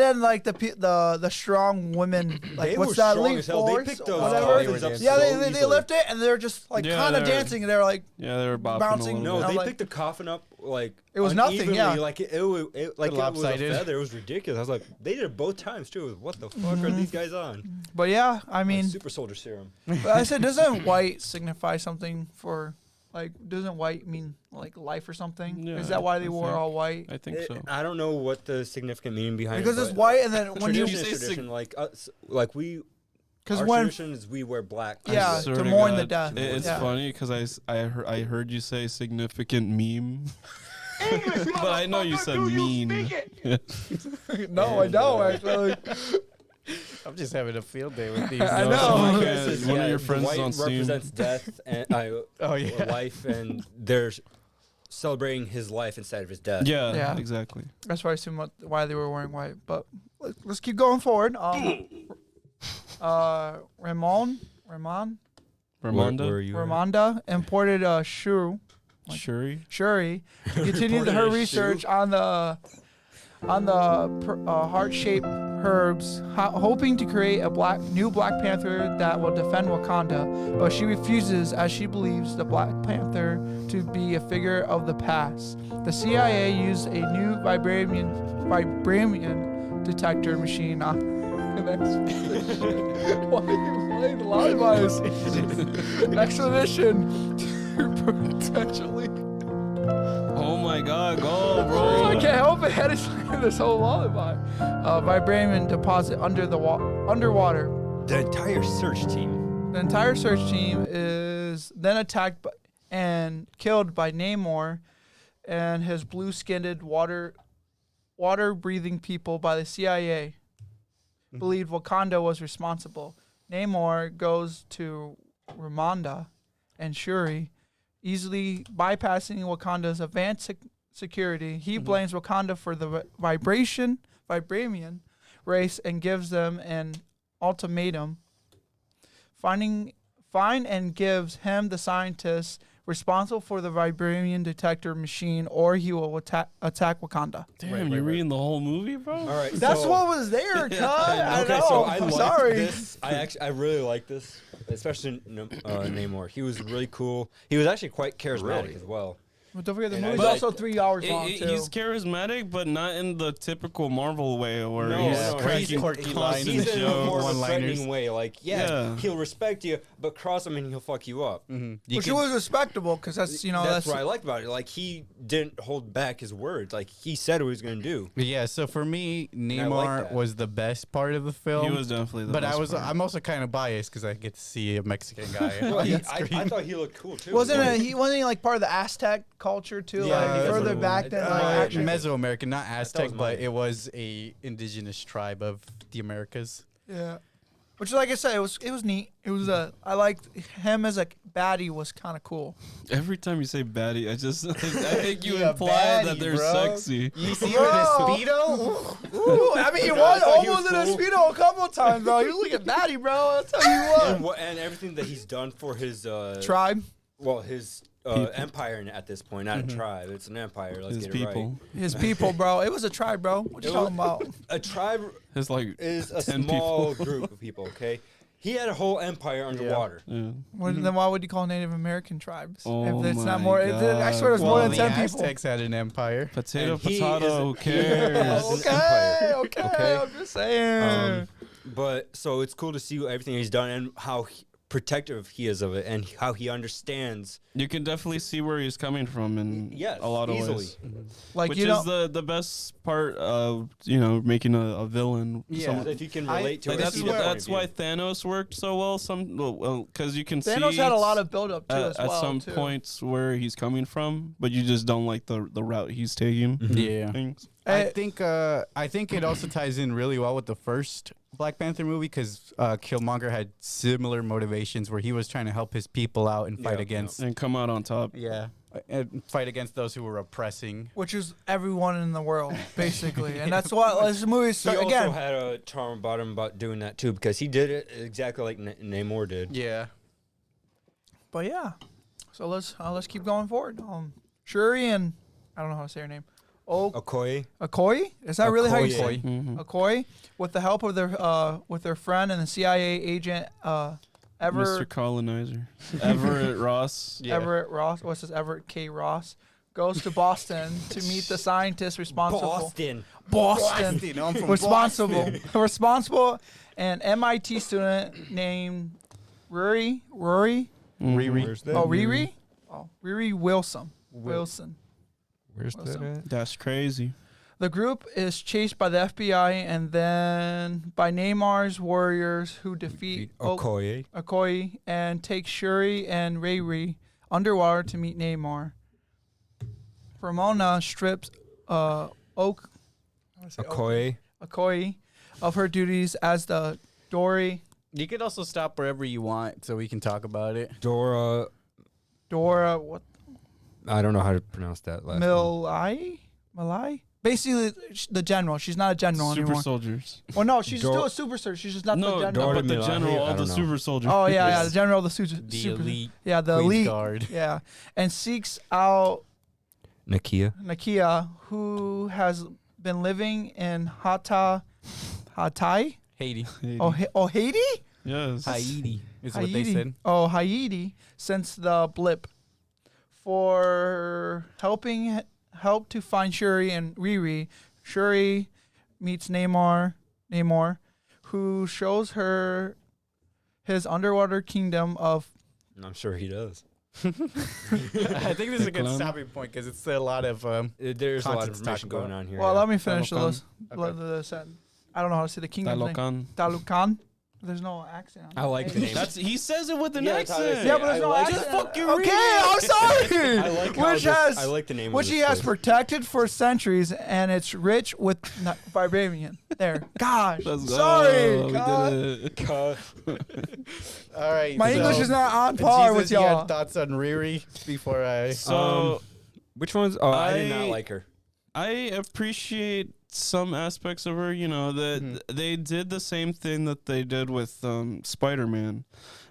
then like the strong women, like They what's were that strong lead as hell. They force picked or those whatever. coffins up Yeah, so they easily. lift it and they're just like Yeah, kind of they're- dancing. And they're like Yeah, they were bopping Bouncing. a No, little I'm bit. they like- picked the coffin up like It was nothing, unevenly, yeah. like it was a Lopsided. feather. It was ridiculous. I was like, they did it both times too. What the fuck are these guys on? But yeah, I mean, Super soldier serum. but I said, doesn't white signify something for like? Doesn't white mean like life or something? Yeah, Is that why they I wore think- all white? I think so. I don't know what the significant meaning behind Because it. it's but white, and then when you tradition say is tradition. Like us, like we. because Our when tradition is we wear black. Yeah, Swear to mourn the God, death. It's Yeah. funny because I heard you say significant meme. But I know you said mean. no, I don't actually. I'm just having a field day with these. I No, know. someone My can- guess is, one of yeah, your friends is white on Steam. represents death and Oh, yeah. life, and they're celebrating his life instead of his death. Yeah, Yeah. exactly. That's why I assume why they were wearing white. But let's keep going forward. Ramonda Ramonda, imported shuri Shuri. continued her Imported a research on the heart-shaped herbs, hoping to create a new Black Panther that will defend Wakanda, but she refuses as she believes the Black Panther to be a figure of the past. The CIA used a new vibranium detector machine on an expedition. Why are you playing the lullabies? Expedition to potentially. Oh my God, go, I bro. can't help it. It's like this whole lullaby. Vibranium deposit underwater. The entire search team. The entire search team is then attacked and killed by Namor and his blue-skinned water-breathing people by the CIA. Believed Wakanda was responsible. Namor goes to Ramonda and Shuri, easily bypassing Wakanda's advanced security. He blames Wakanda for the vibranium race and gives them an ultimatum. Find and gives him the scientists responsible for the vibranium detector machine, or he will attack Wakanda. Damn, you're reading the whole movie, bro? All right. That's so, what was there, cuz. I Okay, know. so I I'm like sorry. this. I really like this, especially Namor. He was really cool. He was actually quite charismatic as well. But don't forget, the And movie's I- also 3 hours long, too. He's charismatic, but not in the typical Marvel way where No, he's no, cracking he's quirky lines constant He's in a jokes. more of a one-liners. threatening way. Like, Yeah. he'll respect you, but cross him and he'll fuck you up. Which was respectable, because that's, That's what I liked about it. Like, he didn't hold back his words. Like, he said what he was going to do. Yeah, so for me, I Namor like that. was the best part of the film. He was definitely the but best part. I'm also kind of biased because I get to see a Mexican guy. Well, on I screen. thought he looked cool, too. Wasn't Like, he like part of the Aztec culture too? Yeah, I like think that's further what it back was. than Uh, like actually. Mesoamerican, not Aztec, was but mine. it was a indigenous tribe of the Americas. Yeah. Which, like I said, it was neat. It was I liked him as a baddie was kind of cool. Every time you say baddie, I think you Yeah, imply baddie, that they're bro. sexy. You see Bro. with his speedo? Ooh, I mean, he I was thought he almost in was a cool. speedo a couple of times, bro. He was looking baddie, bro. I'll tell you and, what. and everything that he's done for his Tribe, his People. empire at this point, not a tribe. It's an empire. Let's His get people. his people, bro. It was a tribe, bro. What you It talking was- about? it right. A tribe His like is a 10 small people. group of people. Okay, he had a whole empire underwater. Yeah. Then why would you call Native American tribes? Oh if it's my not more, I swear it's more Well, than the 10 people. Aztecs had an empire. Potato, And he potato, is- who cares? His Okay, empire. okay, Okay. I'm just saying. But so it's cool to see everything he's done and how protective he is of it and how he understands. You can definitely see where he's coming from in a lot of easily. ways. Like, Which you is know, the best part of, making a villain. Yeah. If you can relate to it, That's see why, the point that's of why view. Thanos worked so well. Because you can Thanos see had a lot of build up too at, as well. at some too. points where he's coming from, but you just don't like the route he's taking. Yeah. Things. I think it also ties in really well with the first Black Panther movie because Killmonger had similar motivations where he was trying to help his people out and fight against And come out on top. and fight against those who were oppressing. Which is everyone in the world, basically, and that's why this movie He again. also had a charm about him about doing that too because he did it exactly like Namor did. Yeah. But yeah, so let's keep going forward. Shuri and I don't know how to say her name. Okoye. Okoye? Is that really how you say it? Mhm. Okoye, with the help of their friend and the CIA agent Mr. Colonizer. Everett Ross. Yeah. Everett Ross. What's this? Everett K. Ross goes to Boston to meet the scientist responsible. Boston. Boston. I'm from Responsible, an MIT student named Riri. Riri. Oh, Riri. Oh, Riri Wilson. Wilson. Where's Wilson. that at? That's crazy. The group is chased by the FBI and then by Neymar's warriors who defeat Okoye and take Shuri and Riri underwater to meet Neymar. Ramona strips Okoye. Okoye of her duties as the Dory. You could also stop wherever you want so we can talk about it. Dora. What? I don't know how to pronounce that last name. Malai? Basically, the general. She's not a general Super anymore. soldiers. Well, no, she's still a super soldier. She's just not the No, general. but the Milaje? general I of the don't know. super soldiers. Oh yeah, the general of the super. The elite. Yeah, the Queen's elite. Guard. Yeah, and seeks out Nakia, who has been living in Hatai. Haiti. Haiti? Yes. Haiti is what they Haiti. said. Oh, Haiti since the blip. For help to find Shuri and Riri, Shuri meets Namor, who shows her his underwater kingdom of. I'm sure he does. I think this is a good stopping point because it's a lot of There's a lot content of to talk information going about. on here. Well, yeah. let me finish Talokan. the sentence. I don't know how to say the kingdom's name. Talokan. Talukan. There's no accent on I like the name. He says it with an Yeah, that's how they accent. say Yeah, but there's no I like accent. it. fucking Okay, read I'm sorry. I like how which this- has I like the name of which this he has place. protected for centuries, and it's rich with vibranium. There, gosh, Let's go. sorry. We God. did it. All right. My so English is not on par Jesus, with you y'all. had thoughts on Riri before I. So Which ones? Oh, I did not I- like her. I appreciate some aspects of her. That they did the same thing that they did with Spider-Man,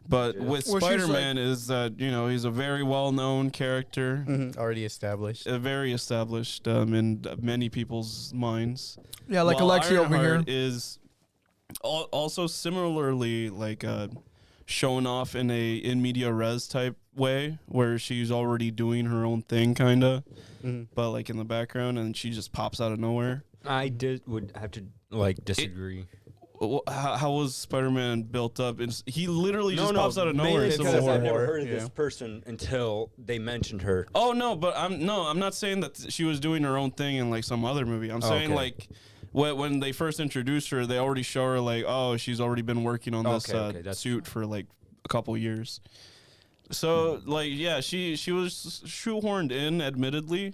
but with Well, she's Spider-Man is that he's a very well-known character, Already established. very established in many people's minds. Yeah, like While Aleksey over here. Ironheart is also similarly shown off in a in media res type way where she's already doing her own thing kinda, but in the background, and she just pops out of nowhere. I would have to disagree. How was Spider-Man built up? He literally just pops out of nowhere. mainly in Civil because War. I've never heard of Yeah. this person until they mentioned her. Oh no, but I'm not saying that she was doing her own thing in some other movie. I'm saying okay. when they first introduced her, they already show her she's already been working on this Okay, that's suit for a couple years. So she was shoehorned in, admittedly,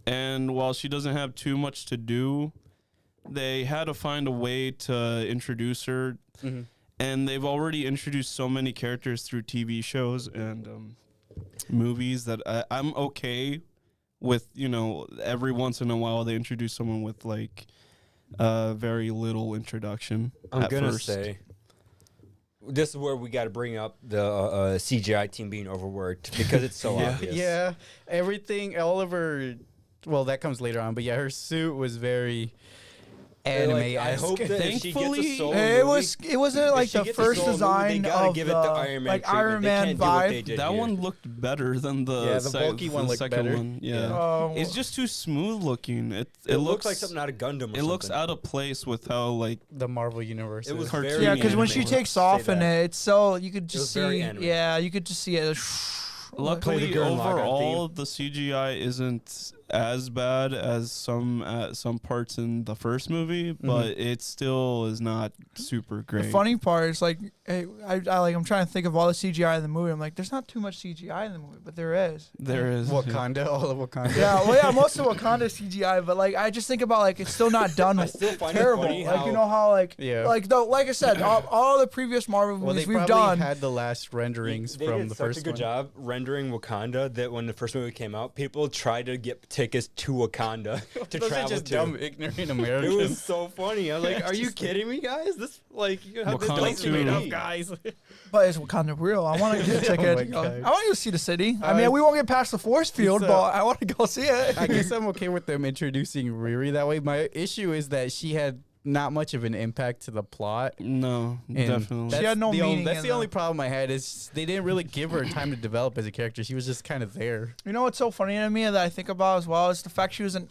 and while she doesn't have too much to do, they had to find a way to introduce her, and they've already introduced so many characters through TV shows and movies that I'm okay with. Every once in a while they introduce someone with very little introduction. I'm at gonna first. say this is where we got to bring up the CGI team being overworked because it's so obvious. Yeah, everything, all of her. Well, that comes later on, but yeah, her suit was very. anime. I hope that if she gets a Thankfully, solo It movie, wasn't like she the gets a first solo movie, design they gotta of give the it the Iron Man like treatment. Iron They Man can't do what they vibe. did that here. one looked better than the Yeah, the bulky one looked second better. one. Yeah. Oh. It's just too smooth looking. It looks like something out of Gundam. Or It looks something. out of place with how like The Marvel universe. It was is. cartoony very Yeah, because when she anime. takes off Say in that. it, it's so you could just was very see. anime. Yeah, you could just see it. Play luckily the Gurren Lagann overall the CGI isn't as bad as some parts in the first movie, but it still is not super great. The funny part is like, I'm trying to think of all the CGI in the movie. I'm like, there's not too much CGI in the movie, but there is. there is Wakanda, all of Wakanda. Yeah, well, yeah, most of Wakanda CGI, but like, I just think about like it's still not done. I still find it terrible. funny Like how- you know how like Yeah. like I said, all the previous Marvel Well, movies they we've probably done. had the last renderings They from did the such first a good one. job rendering Wakanda that when the first movie came out, people tried to get tickets to Wakanda to Those are travel just to. dumb, ignorant It Americans. was so funny. I was like, "Are you kidding me, guys? This like you have this Wakanda place too. made Made up, up, guys. But is Wakanda real? I want to get a ticket. my God. I want to go see the city. I mean, we won't get past the force field, So- but I want to go see it. I guess I'm okay with them introducing Riri that way. My issue is that she had not much of an impact to the plot. No, And definitely. that's She had no the only- meaning That's in the the- only problem I had is they didn't really give her time to develop as a character. She was just kind of there. You know what's so funny to me that I think about as well is the fact she was in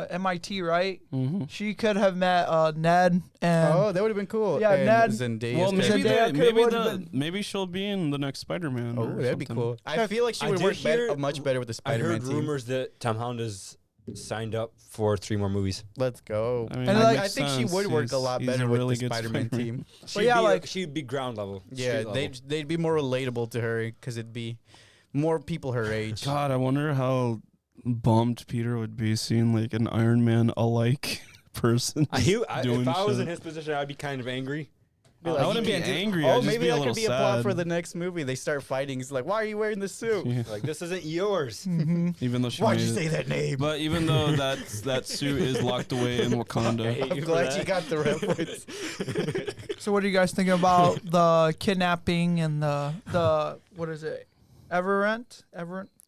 MIT, right? Mm-hmm. She could have met Ned and Oh, that would have been cool. Yeah, and Ned- Zendaya's Well, character. maybe Zendaya could've maybe she'll be in the next Spider-Man. Oh, or that'd be something. cool. I feel like she I would did work hear- much better with the I Spider-Man heard team. rumors that Tom Holland is signed up for 3 more movies. Let's go. I mean, And that like- I makes think she sense. would work a He's- lot he's better a with really the good Spider-Man Spider-Man. team. She'd yeah, be, like- she'd be ground level. Yeah, street level. they'd be more relatable to her because it'd be more people her age. God, I wonder how bummed Peter would be seeing like an Iron Man alike person. doing if I was in shit. his position, I'd be kind of angry. I wouldn't be angry. I'd Oh, just maybe be a that little could be a plot sad. for the next movie. They start fighting. It's like, why are you wearing this suit? Yeah. Like, this isn't yours. Even though she Why'd made you it. say that name? But even though that suit is locked away in Wakanda, I'm glad you got the reference. So what are you guys thinking about the kidnapping and the what is it? Everett?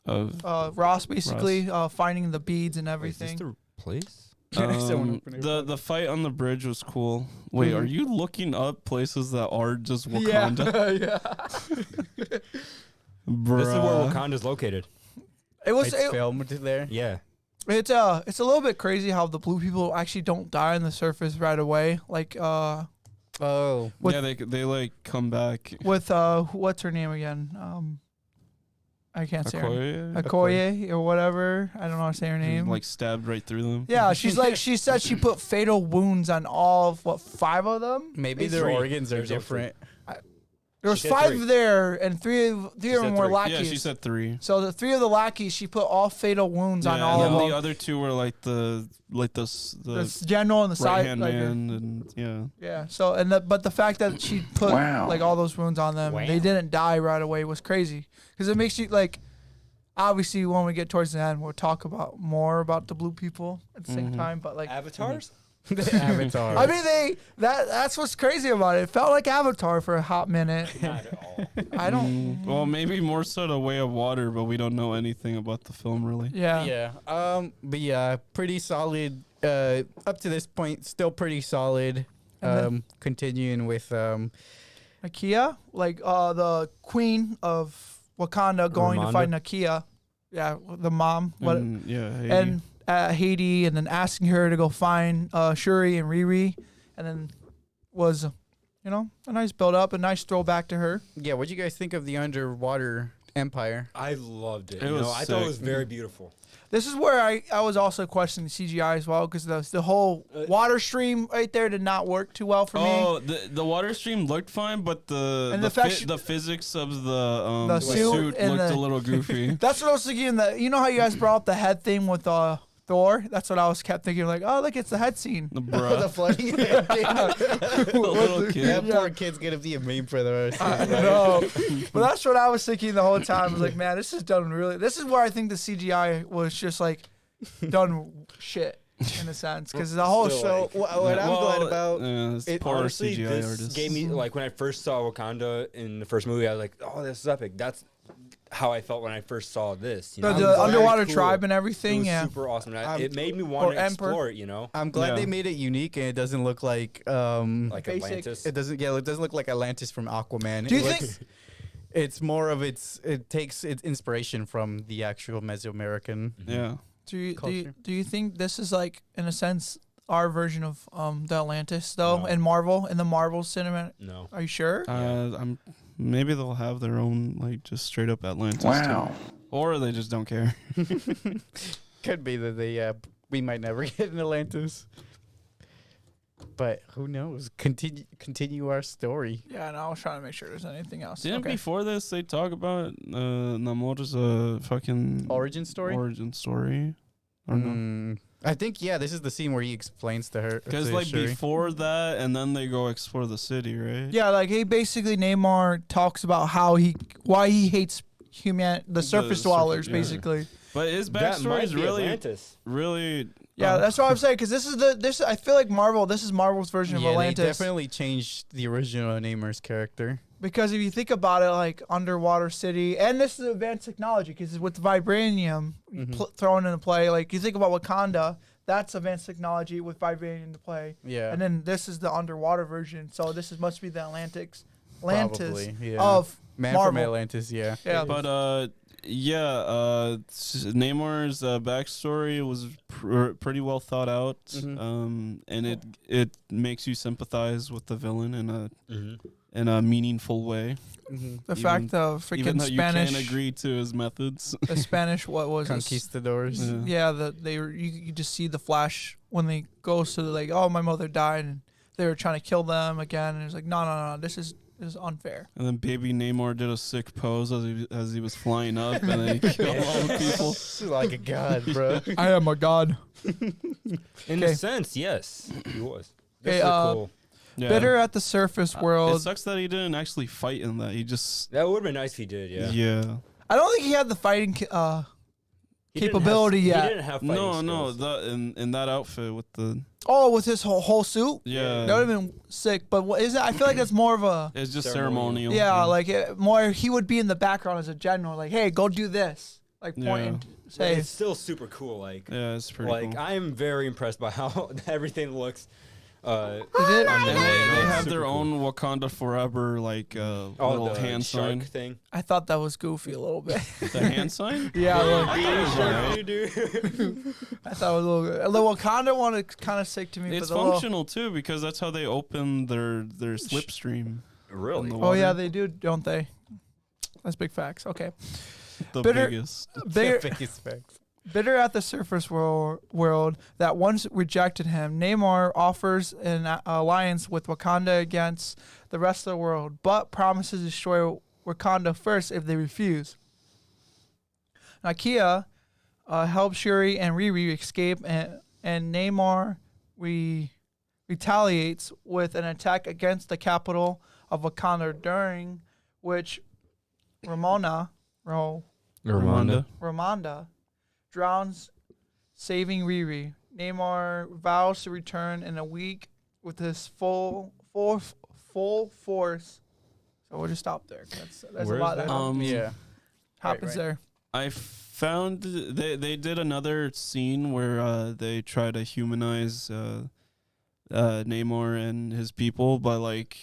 Ross basically finding the beads and everything. Is this the place? Someone open it. the fight on the bridge was cool. Wait, are you looking up places that are just Wakanda? yeah. Bruh. This is where Wakanda's located. It was It's filmed there. Yeah. it's a little bit crazy how the blue people actually don't die on the surface right away. Like Oh, with- yeah, they like come back. with what's her name again? I can't say her name. Okoye? Okoye or whatever. I don't know how to say her name. Like stabbed right through them. yeah, she said she put fatal wounds on all of 5 of them. maybe It's their 3. organs are There's no different. There was She said 5 3. there, and three of them said were 3. lackeys. Yeah, she said 3. So the 3 of the lackeys, she put all fatal wounds on all and of then them. the other 2 were like the The general and the right side, hand like, man, and yeah. yeah. So but the fact that she put like all those wounds on them, they didn't die right away was crazy. Because it makes you like, obviously when we get towards the end, we'll talk about more about the blue people at the same time. But like, Avatars? Avatar. I mean, that's what's crazy about it. It felt like Avatar for a hot minute. Not at all. I don't. Well, maybe more so the Way of Water, but we don't know anything about the film really. Yeah. Yeah. But yeah, pretty solid. Up to this point, still pretty solid. And Continuing with Nakia, like the queen of Wakanda going to Ramonda? fight Nakia. Yeah, the mom. What? And Haiti, and then asking her to go find Shuri and Riri, and then was, a nice build up, a nice throwback to her. yeah. What'd you guys think of the underwater empire? I loved it. It was I thought it was sick. very beautiful. This is where I was also questioning CGI as well, because the whole water stream right there did not work too well for me. Oh, the water stream looked fine, but And the fact the physics of the The suit suit and looked the- a little goofy. That's what I was thinking. You know how you guys brought up the head thing with Thor? That's what I was kept thinking. Like, oh, look, it's the head scene. the Bruh, flooding. the little That kid. poor kid's gonna be a meme for the rest. Of No, but that's what I was thinking the whole time. I was like, man, this is done really. This is where I think the CGI was just like done shit in a sense, because the whole Still, show. So what I'm glad about. It's it- poor Honestly, CGI this artists. gave me, like, when I first saw Wakanda in the first movie, I was like, oh, this is epic. That's how I felt when I first saw this. You The, know? the It was very underwater cool. tribe and It everything. was Yeah. super awesome. And I'm- it made me or want to Emperor. explore it. You know, I'm glad Yeah. they made it unique and it doesn't look like like Basic. Atlantis. it doesn't look like Atlantis from Aquaman. Do you It think- looks- it's more of it takes its inspiration from the actual Mesoamerican. Yeah. Do you think this is like in a sense our version of the Atlantis though No. in Marvel in the Marvel cinematic? No. Are you sure? I'm maybe they'll have their own like just straight up Atlantis. Too. Or they just don't care. Could be that they we might never get an Atlantis. But who knows? Continue our story. Yeah, no, I was trying to make sure there's anything else. Didn't Okay. before this they talk about Namor's fucking Origin story? origin story? Or no? I think this is the scene where he explains to her. Because to like Shuri. before that, and then they go explore the city, right? Yeah, like he basically Namor talks about why he hates the surface dwellers, yeah. basically. But his That backstory might is be really, Atlantis. really. Yeah, that's what I'm saying. Because this I feel like this is Marvel's version of They Atlantis. definitely changed the original Namor's character. Because if you think about it, like underwater city, and this is advanced technology, because with vibranium thrown into play, like you think about Wakanda, that's advanced technology with vibranium into play. Yeah. And then this is the underwater version, so this must be the Atlantis Probably, yeah. of Man Marvel. from Atlantis, yeah. Yeah, But Namor's backstory was pretty well thought out, and it makes you sympathize with the villain in a meaningful way. the fact of Even freaking though Spanish, you can't agree to his methods. the Spanish, what was it? Conquistadors. Yeah. Yeah, you just see the Flash when they go to like, oh, my mother died, and they were trying to kill them again, and it's like, no, this is unfair. And then baby Namor did a sick pose as he was flying up, and then he killed all the people. Like a god, bro. I am a god. In Okay. a sense, yes, he was. Okay, This is cool. Yeah. Bitter at the surface It world. sucks that he didn't actually fight in that. He just That would have been nice if he did. Yeah. yeah. I don't think he had the fighting He didn't capability have, yet. He didn't have fighting No, skills. in that outfit with the Oh, with his whole suit. yeah. That would have been sick. But what is it? I feel like that's more of a It's just Ceremonial. ceremonial. yeah, like more. He would be in the background as a general, like, hey, go do this, like Yeah. pointing, But say. it's still super cool. Like, Yeah, it's pretty like cool. I am very impressed by how everything looks. They did. And they It's have super their cool. own Wakanda Forever like Oh, little the hand shark sign. thing. I thought that was goofy a little bit. The hand sign? Yeah, look, Dude. I thought it was a little good. The Wakanda one is kind of sick to me. It's but the little- functional too because that's how they open their slipstream. Really? The Oh yeah, water. they do, don't they? That's big facts. Okay. The bitter- biggest. Bitter at the surface world that once rejected him, Namor offers an alliance with Wakanda against the rest of the world, but promises to destroy Wakanda first if they refuse. Nakia helps Shuri and Riri escape, and Namor retaliates with an attack against the capital of Wakanda, during which Ramonda drowns, saving Riri. Namor vows to return in a week with his full force. So we'll just stop there. That's Where a is lot that that? Yeah. happens right. there. I found they did another scene where they try to humanize Namor and his people by like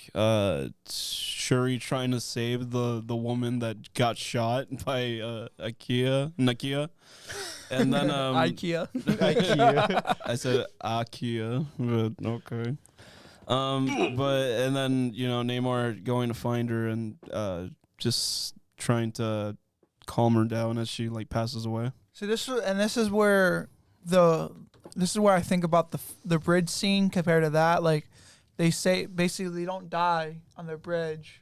Shuri trying to save the woman that got shot by Nakia. And then IKEA. I said Akia, but okay. And then Namor going to find her and just trying to calm her down as she like passes away. So this is where I think about the bridge scene compared to that. Like they say, basically they don't die on the bridge,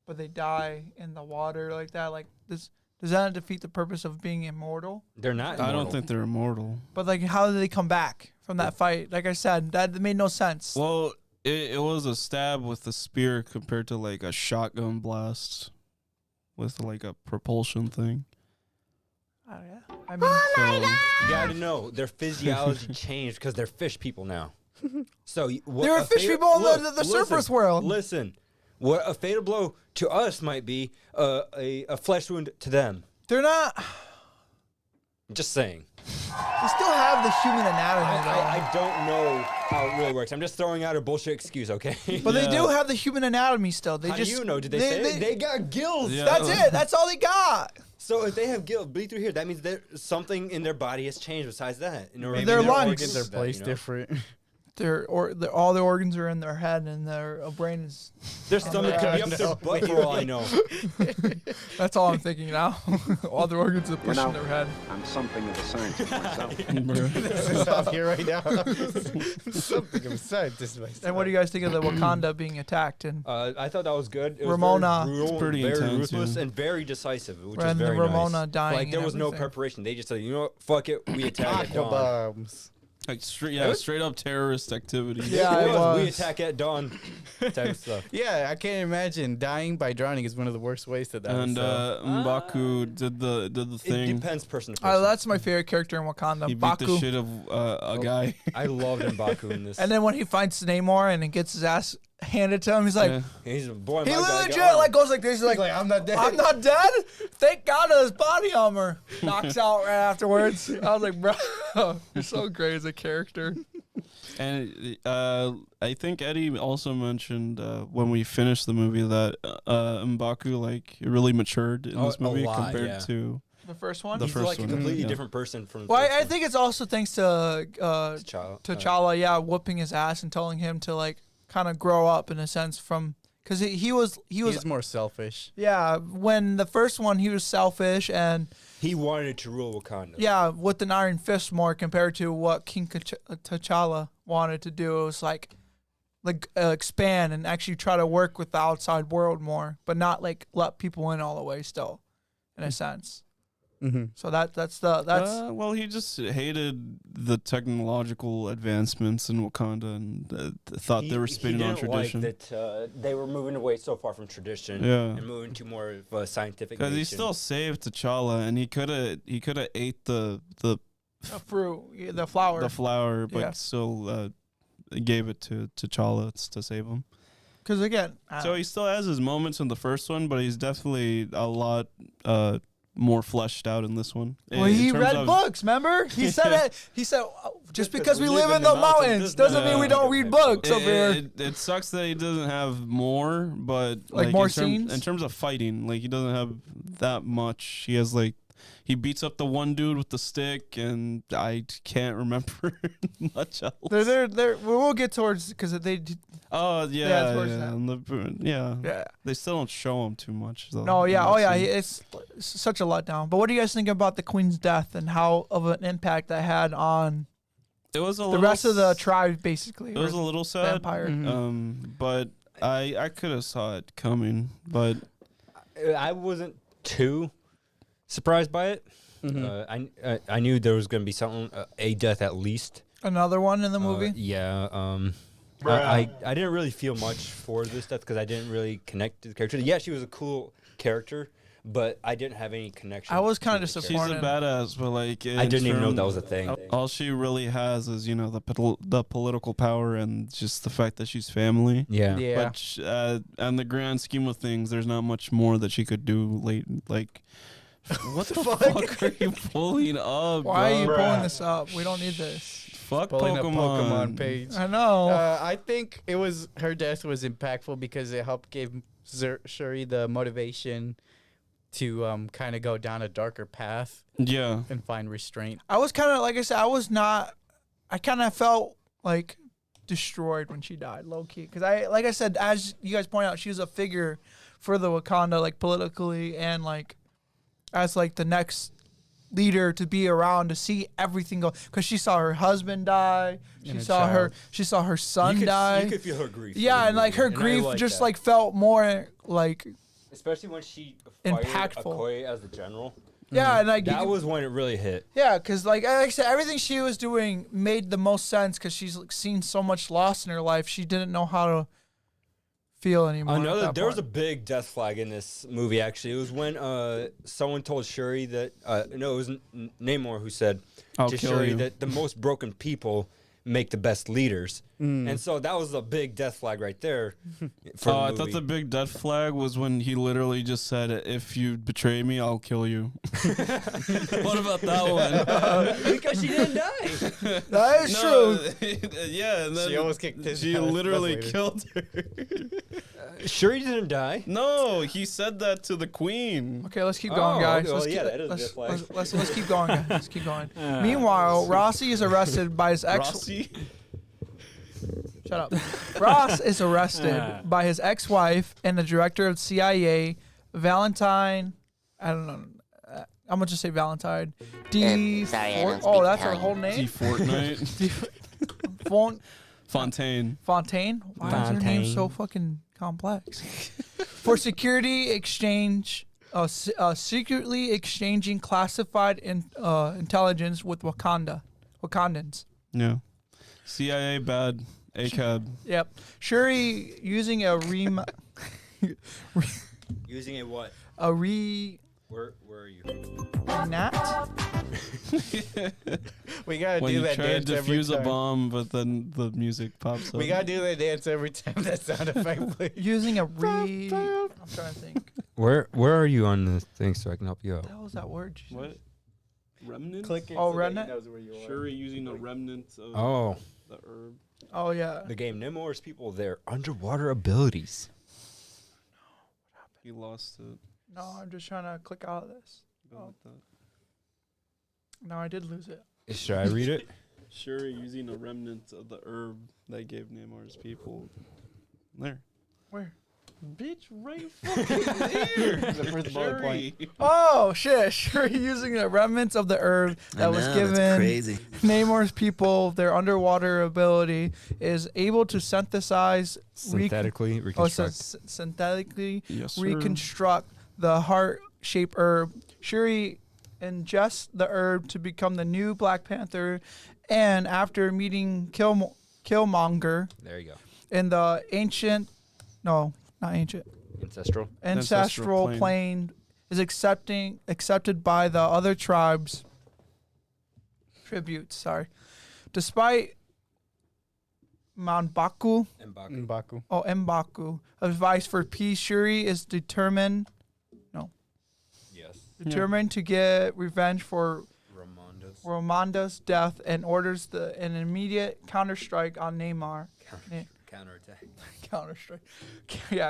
but they die in the water like that. Like this. Does that defeat the purpose of being immortal? They're not. I don't immortal. think they're immortal. But like, how did they come back from that fight? Like I said, that made no sense. Well, it was a stab with a spear compared to like a shotgun blast with like a propulsion thing. Oh, yeah. I mean, You gotta know their physiology changed because they're fish people now. So there are fish people in the surface world. Listen, what a fatal blow to us might be a flesh wound to them. They're not. Just saying. They still have the human anatomy, though. I don't know how it really works. I'm just throwing out a bullshit excuse, okay? But they do have the human anatomy still. They How just do you know? Did they say it? They got gills? Yeah. That's it. That's all they got. So if they have gills bleed through here, that means there's something in their body has changed besides that. Maybe their lungs. organs are placed different. All the organs are in their head, and their brain is. Their stomach could be up their butt for all I know. That's all I'm thinking now. All the organs are pushing their head. I'm something of a scientist myself. Stop here right now. Something of a scientist myself. And what do you guys think of the Wakanda being attacked? And I thought that was good. It was Ramona. very brutal, It's pretty very intense, ruthless, yeah. and very decisive, which is And very Ramona nice. dying Like there and was no everything. preparation. They just said, you know what, fuck it, we attack at dawn. bombs. Like straight up terrorist activity. Yeah, It it was. We was. attack at dawn type of stuff. Yeah, I can't imagine dying by drowning is one of the worst ways to die. And so. M'Baku did the It thing. depends person to person. That's my favorite character in Wakanda, He beat the Baku. shit of a guy. I loved M'Baku in this. And then when he finds Namor and he gets his ass handed to him, he's like, Yeah. He's a boy. he my guy legit got like goes like this. He's like, I'm not dead. I'm not dead. Thank God of his body armor. Knocks out right afterwards. I was like, bro, you're so great as a character. And I think Eddie also mentioned when we finished the movie that M'Baku like really matured in this A movie lot, compared yeah. to The first one. The He's first like one, a completely yeah. different person from. the Well, first I one. think it's also thanks to T'Challa. T'Challa, yeah, whooping his ass and telling him to like kind of grow up in a sense from because he was He's more selfish. yeah when the first one he was selfish and He wanted to rule Wakanda. yeah with an iron fist more compared to what King T'Challa wanted to do. It was like expand and actually try to work with the outside world more, but not like let people in all the way still, in a sense. Mm-hmm. So that's well, he just hated the technological advancements in Wakanda and thought they were spinning on tradition. Like that they were moving away so far from tradition Yeah. and moving to more of a scientific. Because he nation. still saved T'Challa, and he could have ate the a fruit, the flower. flower, but Yeah. still gave it to T'Challa to save him. Because again, So he still has his moments in the first one, but he's definitely a lot more fleshed out in this one. well, In he terms read of- books. Remember, he said Yeah. it. He said just Because because we we live in the mountains does doesn't not mean we mean don't we read don't have books over here. It sucks that he doesn't have more, but Like more in scenes? in terms of fighting, like he doesn't have that much. He has like he beats up the one dude with the stick, and I can't remember much else. We'll get towards because they. Oh Yeah, yeah, towards yeah, that. and yeah. Yeah. They still don't show him too much. Though, No, yeah, in oh that yeah, scene. it's such a letdown. But what do you guys think about the Queen's death and how of an impact that had on It was a the little rest of the tribe, basically? It was a or little sad. vampire. But I could have saw it coming, but I wasn't too surprised by it. Mm-hmm. I knew there was going to be something, a death at least. Another one in the movie. Yeah. I didn't really feel much for this death because I didn't really connect to the character. Yeah, she was a cool character, but I didn't have any connection. I was to kinda the disappointed. she's a character. badass. But like, I didn't even know that was a thing. All she really has is the political power and just the fact that she's family. Yeah. Yeah. But on the grand scheme of things, there's not much more that she could do. Like, what the fuck are you pulling up? Why are you bro? pulling this up? We don't need this. Fuck Pulling Pokemon. a Pokemon page. I know. I think it was her death was impactful because it helped give Shuri the motivation to kind of go down a darker path Yeah. and find restraint. I was kind of like I said. I kind of felt like destroyed when she died, low key. Because like I said, as you guys point out, she was a figure for the Wakanda, like politically and like as like the next leader to be around to see everything go. Because she saw her husband die, she And a saw her son die. You could feel her grief. Yeah, in and the like movie, her and I grief like just that. like felt more like especially when she fired impactful. Okoye as the general. yeah, and like you That could- was when it really hit. yeah, because like I said, everything she was doing made the most sense because she's like seen so much loss in her life. She didn't know how to feel anymore. There was a big death flag in this movie. Actually, it was when someone told Shuri that it was Namor who said I'll to kill Shuri you. that the most broken people make the best leaders. And so that was a big death flag right there. For I thought the big death flag was when he literally just said, "If you betray me, I'll kill you." What about that one? because she didn't die. That is true. Yeah, and then She almost kicked his she ass. literally That's killed her. Sure, he didn't die. No, he said that to the queen. Okay, let's keep going, guys. okay, well, Let's yeah, keep, that is a death flag. let's keep going, guys. Let's keep going. Meanwhile, Rossi is arrested by his ex. Rossi? Shut up. Ross is arrested by his ex-wife and the director of CIA, Valentine. I don't know. I'm gonna just say Valentine. sorry, I don't speak that's her Italian. whole name. D. Fortnite. Fontaine. Why is her name Fontaine. so fucking complex? For security exchange, secretly exchanging classified intelligence with Wakandans. Yeah. CIA bad. ACAB. Yep. Shuri using a Using a what? Where are you? Nat? We gotta When do you that try to dance every defuse a time. bomb, but then the music pops up. We gotta do that dance every time that sound effect plays. Using a I'm trying to think. Where are you on the thing so I can help you out? What the hell is that word? What? Remnant? Click it Oh, so that remnant? he knows where you are. Shuri using a remnant of Oh, the herb. Oh, yeah. the game Nemours people, their underwater abilities. He lost it. No, I'm just trying to click out of this. Go with that. No, I did lose it. Should I read it? Shuri using a remnant of the herb that gave Nemours people. There. Where? Bitch, right fucking there. The first bullet point. Oh, shit. Sure, using the remnants of the herb that was given Namor's people, their underwater ability is able to synthesize Synthetically reconstruct. synthetically Yes, sir. reconstruct the heart-shaped herb. Shuri ingests the herb to become the new Black Panther, and after meeting Killmonger There you go. in the ancestral plane is accepted by the other tribes. Despite M'Baku M'Baku. advice for peace, Shuri is determined to get revenge for Ramonda's death and orders an immediate counterstrike on Namor. Counterattack.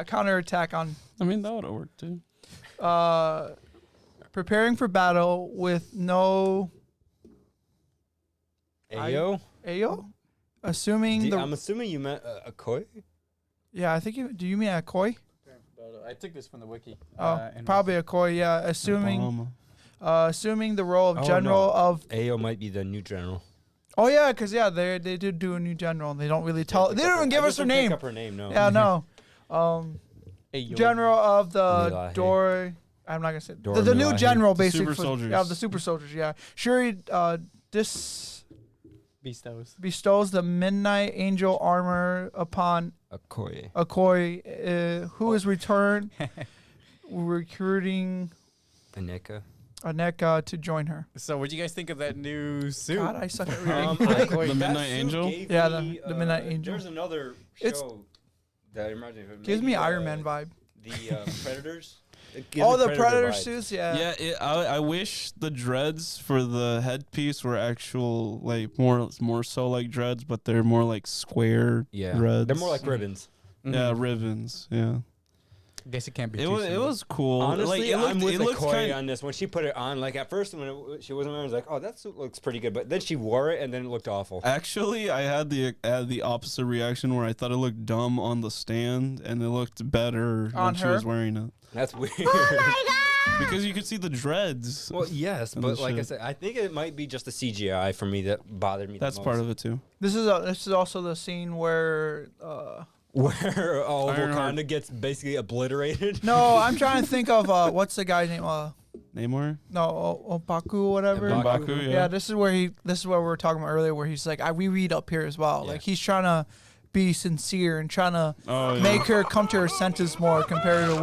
Counterattack on. I mean, that would have worked too. Preparing for battle with no Ayo? assuming I'm assuming you meant a koi? Yeah, I think do you mean a koi? I took this from the wiki. Probably a koi. Yeah, assuming the role of general of. Ayo might be the new general. Oh yeah, because they did do a new general. And they don't really tell. They don't even give us her name. Pick up her name. No. Yeah, no. General of the Dor. I'm not gonna say the new general, basically. Super soldiers. Yeah, the super soldiers. Yeah, Shuri bestows the Midnight Angel armor upon Okoye, who is recruiting Aneka to join her. So, what do you guys think of that new suit? God, I suck at reading. The Midnight Angel? Yeah, the Midnight Angel. There's another show that reminds me of it. Gives me Iron Man vibe. The Predators. Oh, the Predator suits, yeah. Yeah, I wish the dreads for the headpiece were actual, like, more so like dreads, but they're more like square dreads. They're more like ribbons. Yeah, ribbons, yeah. I guess it can't be It was cool. Honestly, like, I'm with looked Okoye on this. When she put it on, like, at first when she wasn't wearing it, I was like, oh, that suit looks pretty good. But then she wore it, and then it looked awful. Actually, I had the opposite reaction where I thought it looked dumb on the stand, and it looked better when she was wearing it. That's weird. Oh my god! Because you could see the dreads. Well, yes, but like I said, I think it might be just the CGI for me that bothered me. That's the most. part of it too. This is also the scene where. Where Wakanda gets basically obliterated. No, I'm trying to think of what's the guy's name? Namor? No, M'Baku or whatever. M'Baku, yeah. This is what we were talking about earlier, where he's like, we read up here as well. Yeah. Like he's trying to be sincere and trying to Oh, yeah. make her come to her senses more compared to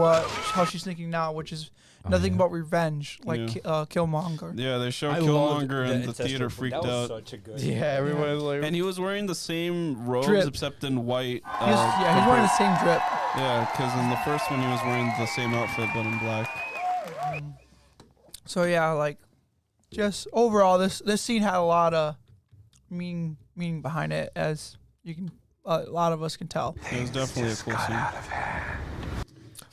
how she's thinking now, which is nothing but revenge, like Yeah. Killmonger. Yeah, they showed I loved Killmonger the and the ancestral theater form. freaked That was out. such a good. Yeah, everyone was like, And he was wearing the same robes Drip. except in white. He's wearing the same drip. Yeah, because in the first one he was wearing the same outfit but in black. So yeah, like, just overall, this scene had a lot of meaning behind it, as you can, a lot of us can tell. It was definitely a cool scene.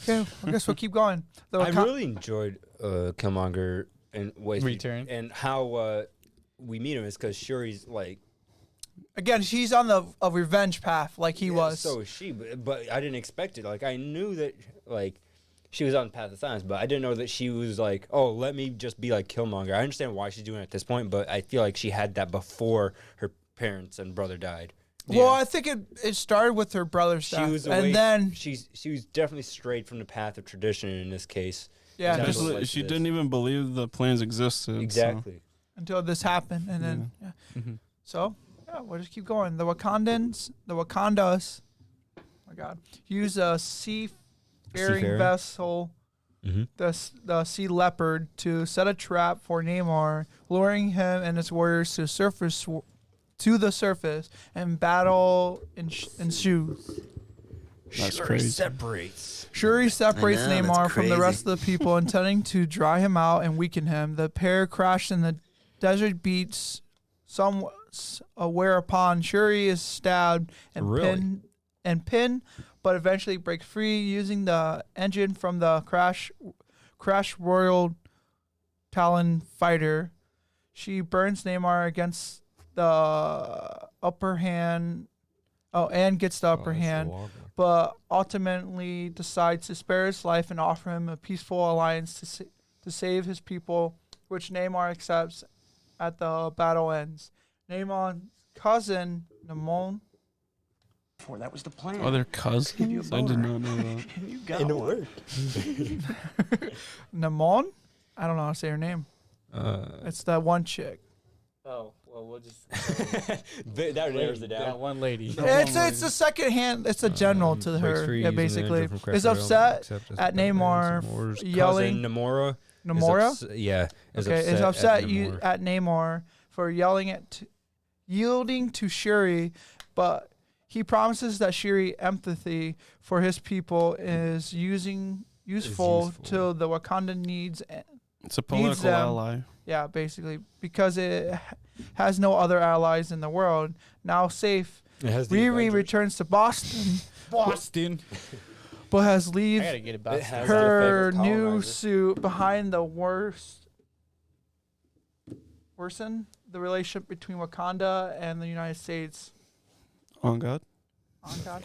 Okay, I guess we'll keep going. I really enjoyed Killmonger and Return. and how we meet him is because Shuri's like. Again, she's on a revenge path, like he was. So is she, but I didn't expect it. Like I knew that like she was on the path of science, but I didn't know that she was like, oh, let me just be like Killmonger. I understand why she's doing it at this point, but I feel like she had that before her parents and brother died. Well, I think it started with her brother's death, She was and then she was definitely strayed from the path of tradition in this case. yeah, That's just what led to She this. didn't even believe the plans existed. so- Exactly. until this happened, and then so yeah, we'll just keep going. The Wakandas, oh my God, use a seafaring Seafaring? vessel, the Sea Leopard, to set a trap for Namor, luring him and his warriors to the surface, and battle ensues. That's crazy. Shuri separates I know, Namor that's from the crazy. rest of the people, intending to dry him out and weaken him. The pair crash in the desert beach, whereupon Shuri is stabbed and pinned, but eventually breaks free using the engine from the crash Royal Talon fighter. She burns Namor against the upper hand. And gets the upper hand, but ultimately decides to spare his life and offer him a peaceful alliance to save his people, which Namor accepts at the battle ends. Namor's cousin, Namon. That was the plan. Oh, they're cousins? I did not know that. You got And it one. worked. Namon? I don't know how to say her name. It's that one chick. oh, well, we'll just. That narrows it That down. one lady. It's the second hand. It's a general to her. Yeah, basically, is upset at Namor yelling. Cousin Namora. Namora. Is Is upset upset at you Namor. at Namor for yielding to Shuri, but he promises that Shuri empathy for his people is useful to the Wakanda needs. It's a political them. ally. Yeah, basically, because it has no other allies in the world. Now safe, It has the Riri Avengers. returns to Boston, but has I leave gotta get it back. It has her their favorite new colonizer. suit behind the worsen the relationship between Wakanda and the United States. On God. Oh God,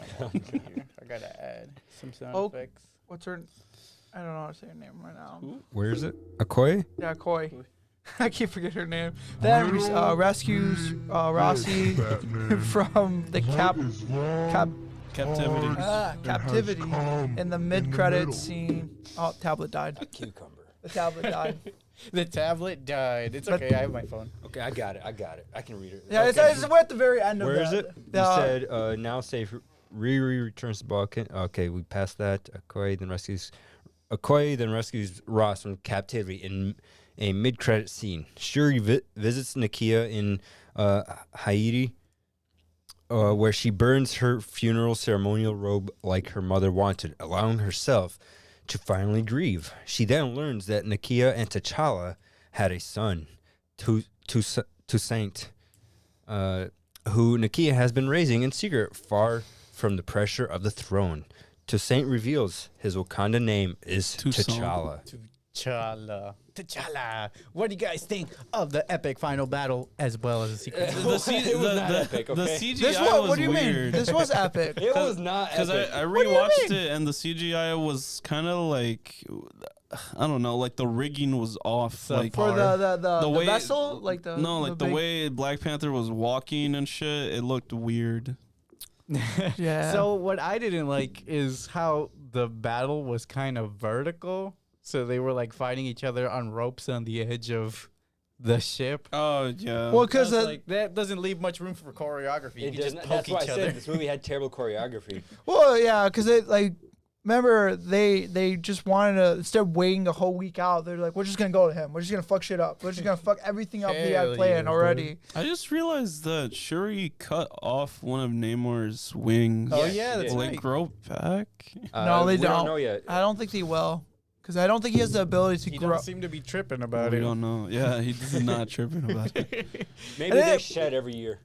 I gotta add some sound Oh. effects. what's her? I don't know how to say her name right now. Where is it? Akoi? Yeah, Koi. I keep forgetting her name. Then rescues Rossi from the captivity in the mid-credit scene. Oh, tablet died. Cucumber. The tablet died. The tablet died. It's But- okay. I have my phone. Okay, I got it. I can read it. Yeah, Okay. it's at the very end of Where is the- it? You the- said now safe. Riri returns to Balkan. Okay, we passed that. Akoi then rescues Ross from captivity in a mid-credit scene. Shuri visits Nakia in Haiti, where she burns her funeral ceremonial robe like her mother wanted, allowing herself to finally grieve. She then learns that Nakia and T'Challa had a son, Toussaint, who Nakia has been raising in secret, far from the pressure of the throne. Toussaint reveals his Wakanda name is Toussaint. T'Challa. T'Challa. What do you guys think of the epic final battle as well as the sequel? It was not epic, The okay? CGI This was what do you mean? weird. This was epic. It was not Because epic. I do you rewatched mean? it and the CGI was kind of like, I don't know, like the rigging was off. Like For the way vessel, like the the big- way Black Panther was walking and shit, it looked weird. Yeah. So what I didn't like is how the battle was kind of vertical. So they were like fighting each other on ropes on the edge of the ship. Oh yeah. well, I because was like, that doesn't leave much room for choreography. You It can just doesn't- poke that's why I each said other. this movie had terrible choreography. well, yeah, because it like remember they just wanted to, instead of waiting a whole week out, they're like, we're just gonna go to him. We're just gonna fuck shit up. We're just gonna fuck everything up he had Hell planned yeah, already. I just realized that Shuri cut off one of Namor's wings. Oh, Yeah, yeah, she that's did. Will it right. grow back? No, they we don't. know yet. I don't think they will, because I don't think he has the ability to He grow. don't seem to be tripping about We it. don't know. Yeah, he's not tripping about it. Maybe And they then- shed every year.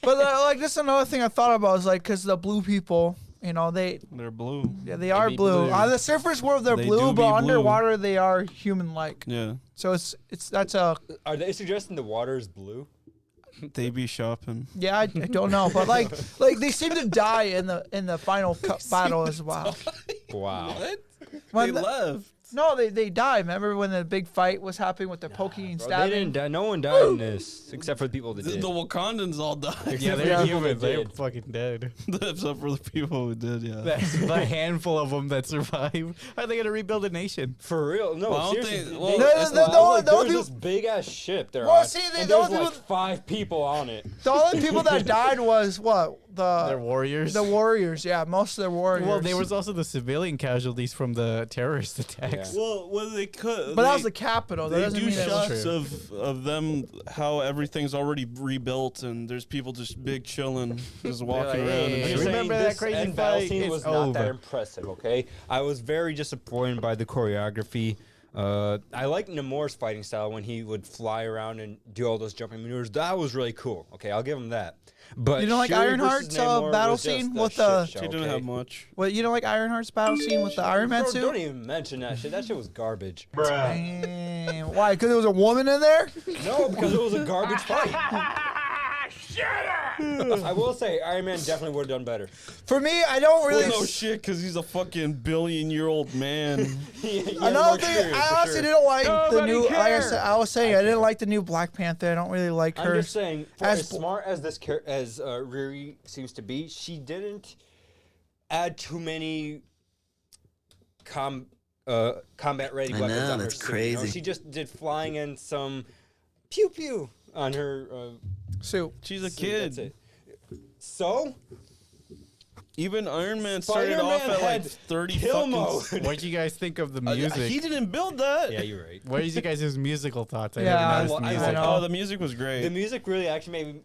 But like, this is another thing I thought about is like, because the blue people, you know, They're blue. they are be blue. blue. On the surface world, they're They blue, do but be blue. underwater they are human-like. Yeah, So that's a Are they suggesting the water is blue? they be shopping. yeah. I don't know, but like they seem to die in the final battle as well. Wow. When They the- left. No, they die. Remember when the big fight was happening with the poking and Bro, they stabbing? didn't die. No one died in this, except for the people that The did. Wakandans all died. Yeah, Yeah, they're people humans. that They're did. fucking dead. Except for the people who did, yeah. That's the handful of them that survive. How are they gonna rebuild a nation? For real? No, Well, I don't seriously. think- well, No, that's no, not- no, I was like, no, there's no, this big ass ship there. Well, on, see, and the there's only like people- 5 people on it. The only people that died was what They're warriors. the warriors. Yeah, most of the warriors. Well, there was also the civilian casualties from the terrorist attacks. Yeah. Well, when they cut, but that was the capital. That They doesn't do mean that was shots true. of them how everything's already rebuilt and there's people just big chilling, just walking like, around. "Hey, And You're shit. remember saying that this crazy end battle fight? scene It's was not that over. impressive, okay? I was very disappointed by the choreography. I like Namor's fighting style when he would fly around and do all those jumping maneuvers. That was really cool. Okay, I'll give him that. But You don't like Shuri Ironheart's, versus Namor battle was just scene a with shit the- show, She didn't okay? have much. Well, you don't like Ironheart's battle scene with the Iron Man Bro, suit? don't even mention that shit. That shit was garbage. Damn. Why? Because there was a woman in there? No, because it was a garbage fight. I will say, Iron Man definitely would have done better. For me, I don't really. Well, no shit, because he's a fucking billion-year-old man. Another thing, I honestly didn't like the new. Like I was saying, I didn't like the new Black Panther. I don't really like I'm her. just saying, for as as smart as this as Riri seems to be, she didn't add too many combat-ready I weapons know, on her that's suit, you know? crazy. She just did flying and some pew-pew on her suit. She's a suit, that's kid. it. So, Even Iron Man started off Spider-Man at like had 30 kill fucking... mode. What do you guys think of the music? He didn't build that. Yeah, you're right. What is you guys' musical thoughts? I Yeah, never I noticed lo- I music. know. Oh, the music was great. The music really actually made me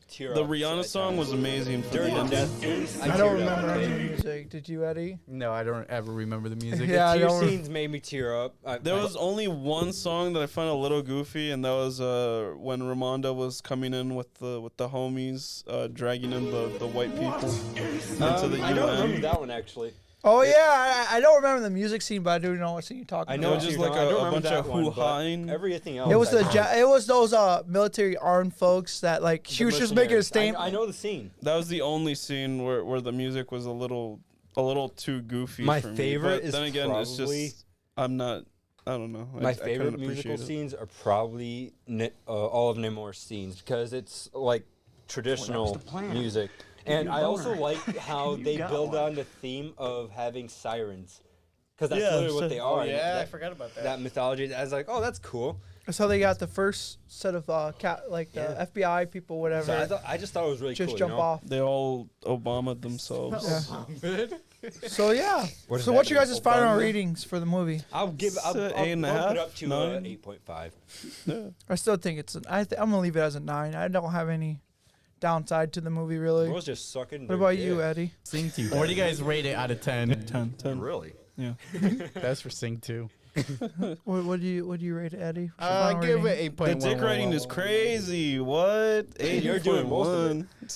tear The up. Rihanna song was amazing. For During the the end. death scenes, I don't teared up. remember any music. Did you, Eddie? No, I don't ever remember the music. Yeah, I Tear don't- scenes made me tear up. There was only one song that I found a little goofy, and that was when Ramonda was coming in with the homies, dragging in the white people into the I don't remember UN. that one actually. Oh yeah, I don't remember the music scene, but I do know what scene you're talking I about. know It what was just you're like talking- I a don't remember bunch of that one, but hoo-haing. Everything else. It was I it was those military armed folks that like she was just making a mercenaries. statement. I know the scene. That was the only scene where the music was a little too goofy. My for me. favorite But is then again, it's probably- just I'm not. I don't know. My I favorite couldn't musical appreciate it. scenes are probably all of Namor's scenes because it's like traditional music. And I also like how they build on the theme of having sirens. Because that's Yeah, literally what they are. and yeah, I that, forgot about that. that mythology. I was like, oh, that's cool. So they got the first set of the Yeah. FBI people, whatever, So I just thought it was really just cool. jump you know? off. They all Obama'd themselves. Yeah. So yeah. What does So that what's your mean? guys' final Obama? ratings for the movie? I'll give. I'll, It's, I'll 8.5, bump it up to 9. 8.5. I still think it's I'm gonna leave it as a 9. I don't have any downside to the movie really. Bro's just sucking. What about you, Eddie? Sing 2. What do you guys rate it out of 10? 10. Really? Yeah. That's for Sing 2. What do you rate it, Eddie? What's your final Give rating? it The 8.1. dick rating is crazy. What? You're doing most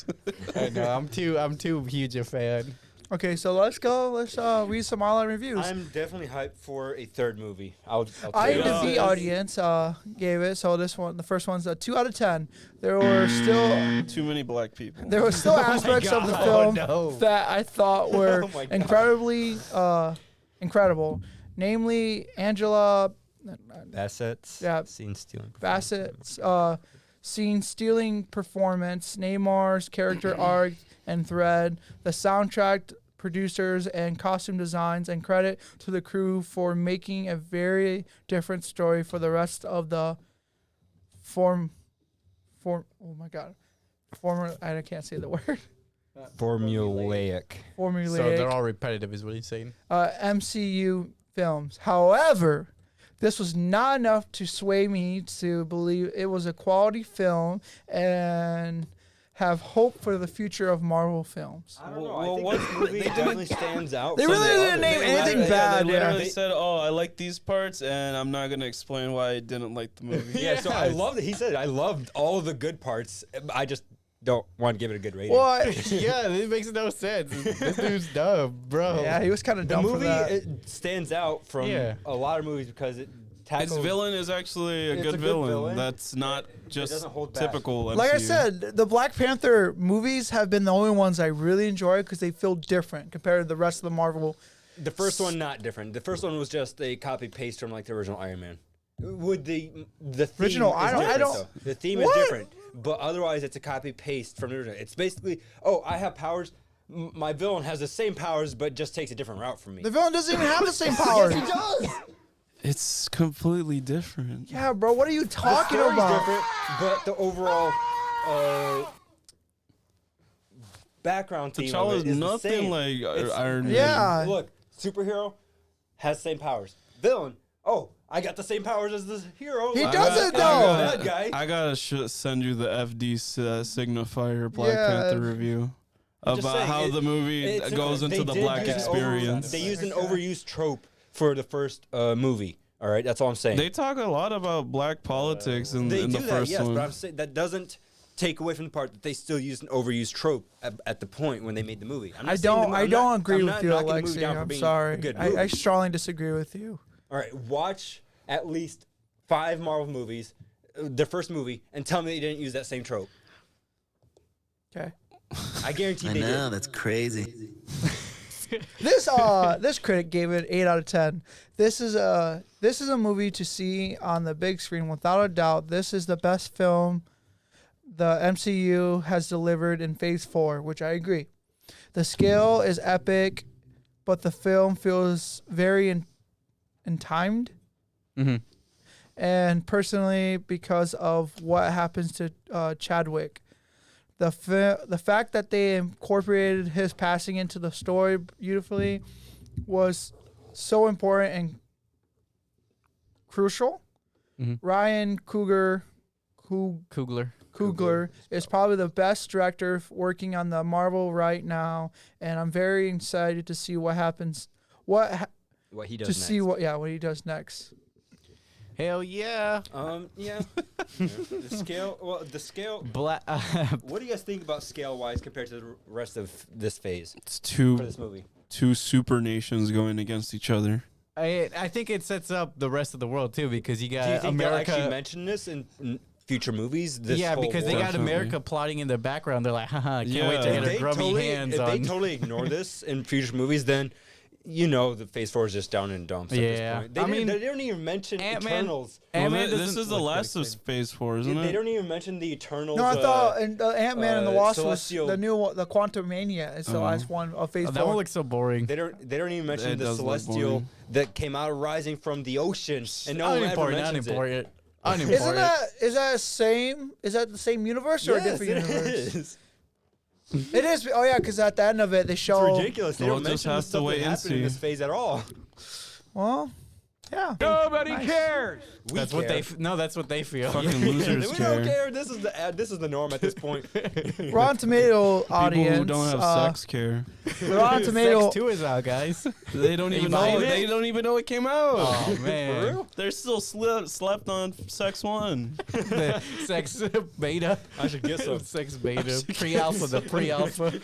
of it. 8.1. I know. I'm too huge a fan. Okay, so let's go. Let's read some online reviews. I'm definitely hyped for a third movie. I'll tell you IMDb that. audience gave it. So this one, the first one's a 2 out of 10. There were still Too many black people. there were still aspects of the God. film Oh, no. that I thought were Oh my God. incredibly incredible. Namely, Angela Bassett's Yeah. scene stealing. Bassett's scene-stealing performance, Neymar's character arc and thread, the soundtrack, producers, and costume designs, and credit to the crew for making a very different story for the rest of the former, I can't say the word. Formulaic. So they're all repetitive, is what he's saying. MCU films. However, this was not enough to sway me to believe it was a quality film and have hope for the future of Marvel films. I don't know. I think this movie definitely stands out. They from really the didn't others. name anything bad. They Yeah. literally said, "Oh, I like these parts, and I'm not gonna explain why I didn't like the movie." Yeah, so I loved it. He said I loved all the good parts. I just don't want to give it a good rating. Well, Yeah, it makes no sense. This dude's dumb, bro. yeah, he was kind of the dumb for movie that. it stands out from a lot of movies because it tackles. Its villain is actually a It's good a good villain. villain. That's not just doesn't hold back. typical MCU. Like I said, the Black Panther movies have been the only ones I really enjoy because they feel different compared to the rest of the Marvel. The first one not different. The first one was just a copy paste from like the original Iron Man. Would the theme Original, is I different, don't- though. The theme What? is different, but otherwise it's a copy paste from the original. It's basically, oh, I have powers. My villain has the same powers, but just takes a different route from me. The villain doesn't even have the same powers. Yes, he does. It's completely different. Yeah, bro, what are you talking Story's about? different, but the overall background theme of T'Challa's it is the nothing same. like It's- Iron Man. Yeah. Look, superhero has same powers. Villain, oh, I got the same powers as the hero. He I doesn't, got- though. Bad guy. I gotta send you the FD signifier Black Yeah. Panther review I'm just about saying, how the movie It's goes they into the did Black use an over- experience. They used an overused trope for the first movie. All right, that's all I'm saying. They talk a lot about black politics in They the do that, first yes, one. but I'm saying that doesn't take away from the part that they still used an overused trope at the point when they made the movie. I'm not I saying don't. the- I I'm don't not- agree I'm with not you, knocking the movie Aleksey. down for I'm being sorry. a good I movie. strongly disagree with you. All right, watch at least 5 Marvel movies, the first movie, and tell me they didn't use that same trope. Okay. I guarantee I they know, did. that's crazy. This critic gave it 8 out of 10. This is a movie to see on the big screen without a doubt. This is the best film the MCU has delivered in Phase 4, which I agree. The scale is epic, but the film feels very in timed. Mhm. And personally, because of what happens to Chadwick, the fact that they incorporated his passing into the story beautifully was so important and crucial. Mhm. Ryan Coogler. Coogler is probably the best director working on the Marvel right now, and I'm very excited to see what happens. What he does To next. see what he does next. Hell yeah. Yeah. The scale. Well, the scale. Black. What do you guys think about scale-wise compared to the rest of this phase It's for this movie? two super nations going against each other. I think it sets up the rest of the world too, because you got Do you think they'll America. actually mention this in future movies? This Yeah, whole because they war? got Definitely. America plotting in the background. They're like, haha, can't wait to Yeah. get If our they grubby totally, hands if on. they totally ignore this in future movies, then the Phase 4 is just down in dumps at Yeah. this point. I mean, they don't even mention Ant-Man- Eternals. Ant-Man This doesn't is the look last that of Phase 4, isn't They it? don't even mention the Eternals. No, I thought Ant-Man and the Wasp Celestial- was the new one, the Quantum Mania. It's the last one of Phase 4. that one looks so boring. They don't even mention It the does look Celestial boring. that came out rising from the ocean, and no one ever Unimportant. mentions it. Unimportant. Isn't Unimportant. is that same? Is that the same universe or a Yes, different it universe? is. It is. Oh yeah, because at the end of it they It's show. ridiculous. They We'll don't just mention the have to stuff wait that and happened in see. this phase at all. Well, yeah. Nobody cares. We That's what care. that's what they feel. Fucking losers We care. don't care. This is the norm at this point. Rotten Tomato People audience. who don't have sex care. The Rotten Tomato. Sex 2 is out, guys. They don't even buying know. it? They don't even know it came out. Oh man. They're still slept on Sex 1. The sex beta. I should get some. Sex beta. Pre-alpha. The pre-alpha.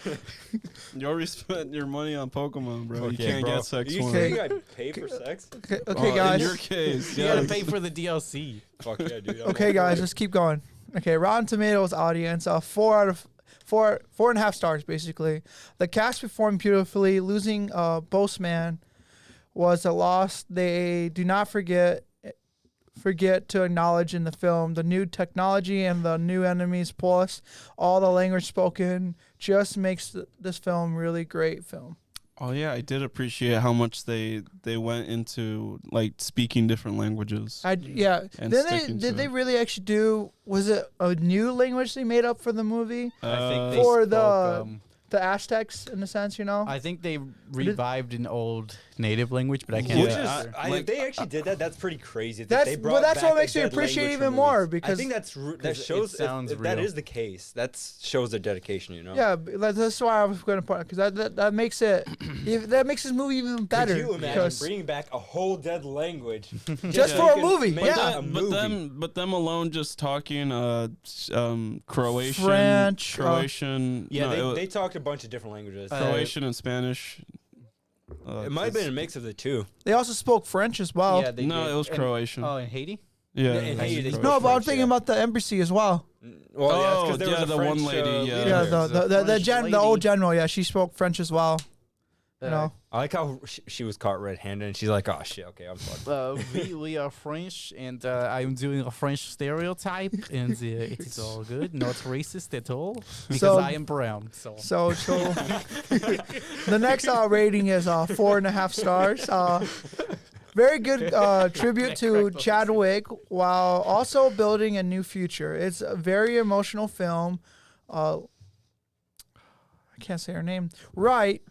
You already spent your money on Pokemon, bro. You Okay, can't bro. get Sex You 1. think I pay for sex? Okay, In guys. your case, You yeah. gotta pay for the DLC. Fuck yeah, dude. I'm Okay, all guys, for it. let's keep going. Okay, Rotten Tomatoes audience, 4.5 stars basically. The cast performed beautifully. Losing Boseman was a loss they do not forget to acknowledge in the film. The new technology and the new enemies, plus all the language spoken, just makes this film really great film. Oh yeah, I did appreciate how much they went into like speaking different languages. Yeah. And Then sticking to did they it. really actually do? Was it a new language they made up for the movie? I think they For spoke, the Aztecs in a sense, you know. I think they revived an old native language, but I can't. Which Yeah, is, like- if they actually did that, that's pretty crazy. That's they but brought that's back what makes a me dead appreciate language even for more movies. because I think that it shows sounds if that real. is the case. That shows their dedication. You know. yeah, that's why I was going to point because that makes it that makes this movie even better. Could you imagine because bringing back a whole dead language just for a movie, Make yeah. that a But them alone just talking Croatian, French, Croatian. Yeah, no, they talked a bunch of different languages. Croatian and Spanish. It might have been a mix of the two. They also spoke French as well. Yeah, they No, did. it was And- Croatian. Oh, in Haiti? Yeah, in Haiti, they Croatian. spoke No, but I'm French, thinking yeah. about the embassy as well. Well, Oh, yeah, because there yeah, was a the French, one lady, yeah. leader Yeah, there. the French the old lady. general. Yeah, she spoke French as well. You know. I like how she was caught red-handed, and she's like, "Oh shit, okay, I'm fucked." We are French, and I'm doing a French stereotype, and it is all good, not racist at all, because So- I am brown. So So the next rating is 4.5 stars. Very good tribute to Chadwick while also building a new future. It's a very emotional film. I can't say her name. Wright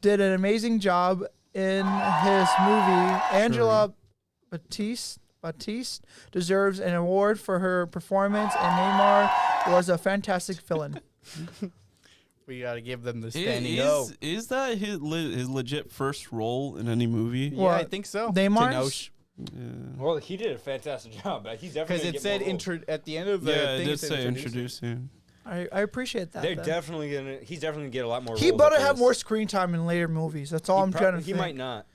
did an amazing job in his movie. Angela Baptiste deserves an award for her performance, and Neymar was a fantastic villain. we gotta give them the Is, standing O. is that his legit first role in any movie? Yeah, I What? think so. Neymar's? Yeah. Well, he did a fantastic job, but he's definitely Because it said at the end of the Yeah, it thing, did said say introduce. introducing. I appreciate that. They're then. definitely gonna. He's definitely gonna get a lot more. He roles better after have this. more screen time in later movies. That's all I'm trying to He think. might not.